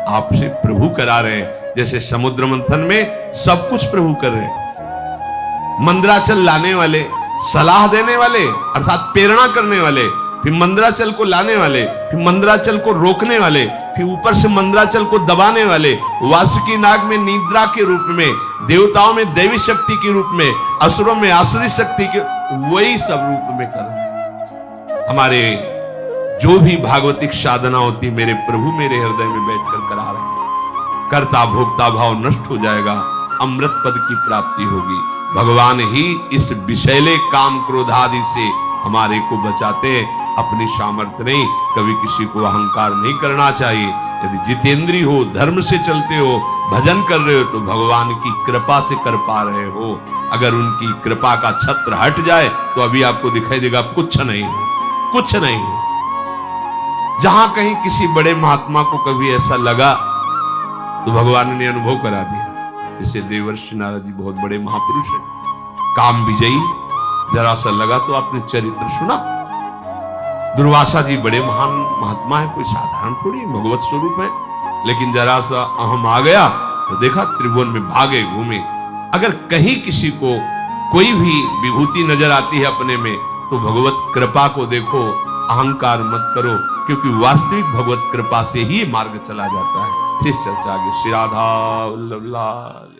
आपसे प्रभु करा रहे हैं। जैसे समुद्र मंथन में सब कुछ प्रभु कर रहे हैं। मंदराचल लाने वाले सलाह देने वाले अर्थात प्रेरणा करने वाले, फिर मंदराचल को लाने वाले, फिर मंदराचल को रोकने वाले, फिर ऊपर से मंदराचल को दबाने वाले, वासुकी नाग में निद्रा के रूप में, देवताओं में दैवी शक्ति के रूप में, असुरों में आसुरी शक्ति के, वही सब रूप में कर हमारे जो भी भागवतिक साधना होती मेरे प्रभु मेरे हृदय में बैठकर करा रहे हैं। कर्ता भोक्ता भाव नष्ट हो जाएगा, अमृत पद की प्राप्ति होगी। भगवान ही इस विषैले काम क्रोध आदि से हमारे को बचाते हैं, अपनी सामर्थ्य नहीं। कभी किसी को अहंकार नहीं करना चाहिए। यदि जितेंद्री हो, धर्म से चलते हो, भजन कर रहे हो तो भगवान की कृपा से कर पा रहे हो। अगर उनकी कृपा का छत्र हट जाए तो अभी आपको दिखाई देगा कुछ नहीं हो, कुछ नहीं हो। जहां कहीं किसी बड़े महात्मा को कभी ऐसा लगा तो भगवान ने अनुभव करा दिया। जैसे देवर्षि नारद जी बहुत बड़े महापुरुष हैं, काम विजयी, जरा सा लगा तो आपने चरित्र सुना। दुर्वासा जी बड़े महान महात्मा है, कोई साधारण थोड़ी भगवत स्वरूप है, लेकिन जरा सा अहम आ गया तो देखा त्रिभुवन में भागे घूमे। अगर कहीं किसी को कोई भी विभूति नजर आती है अपने में तो भगवत कृपा को देखो, अहंकार मत करो, क्योंकि वास्तविक भगवत कृपा से ही मार्ग चला जाता है। शेष चर्चा आगे। श्री राधा वल्लभ लाल।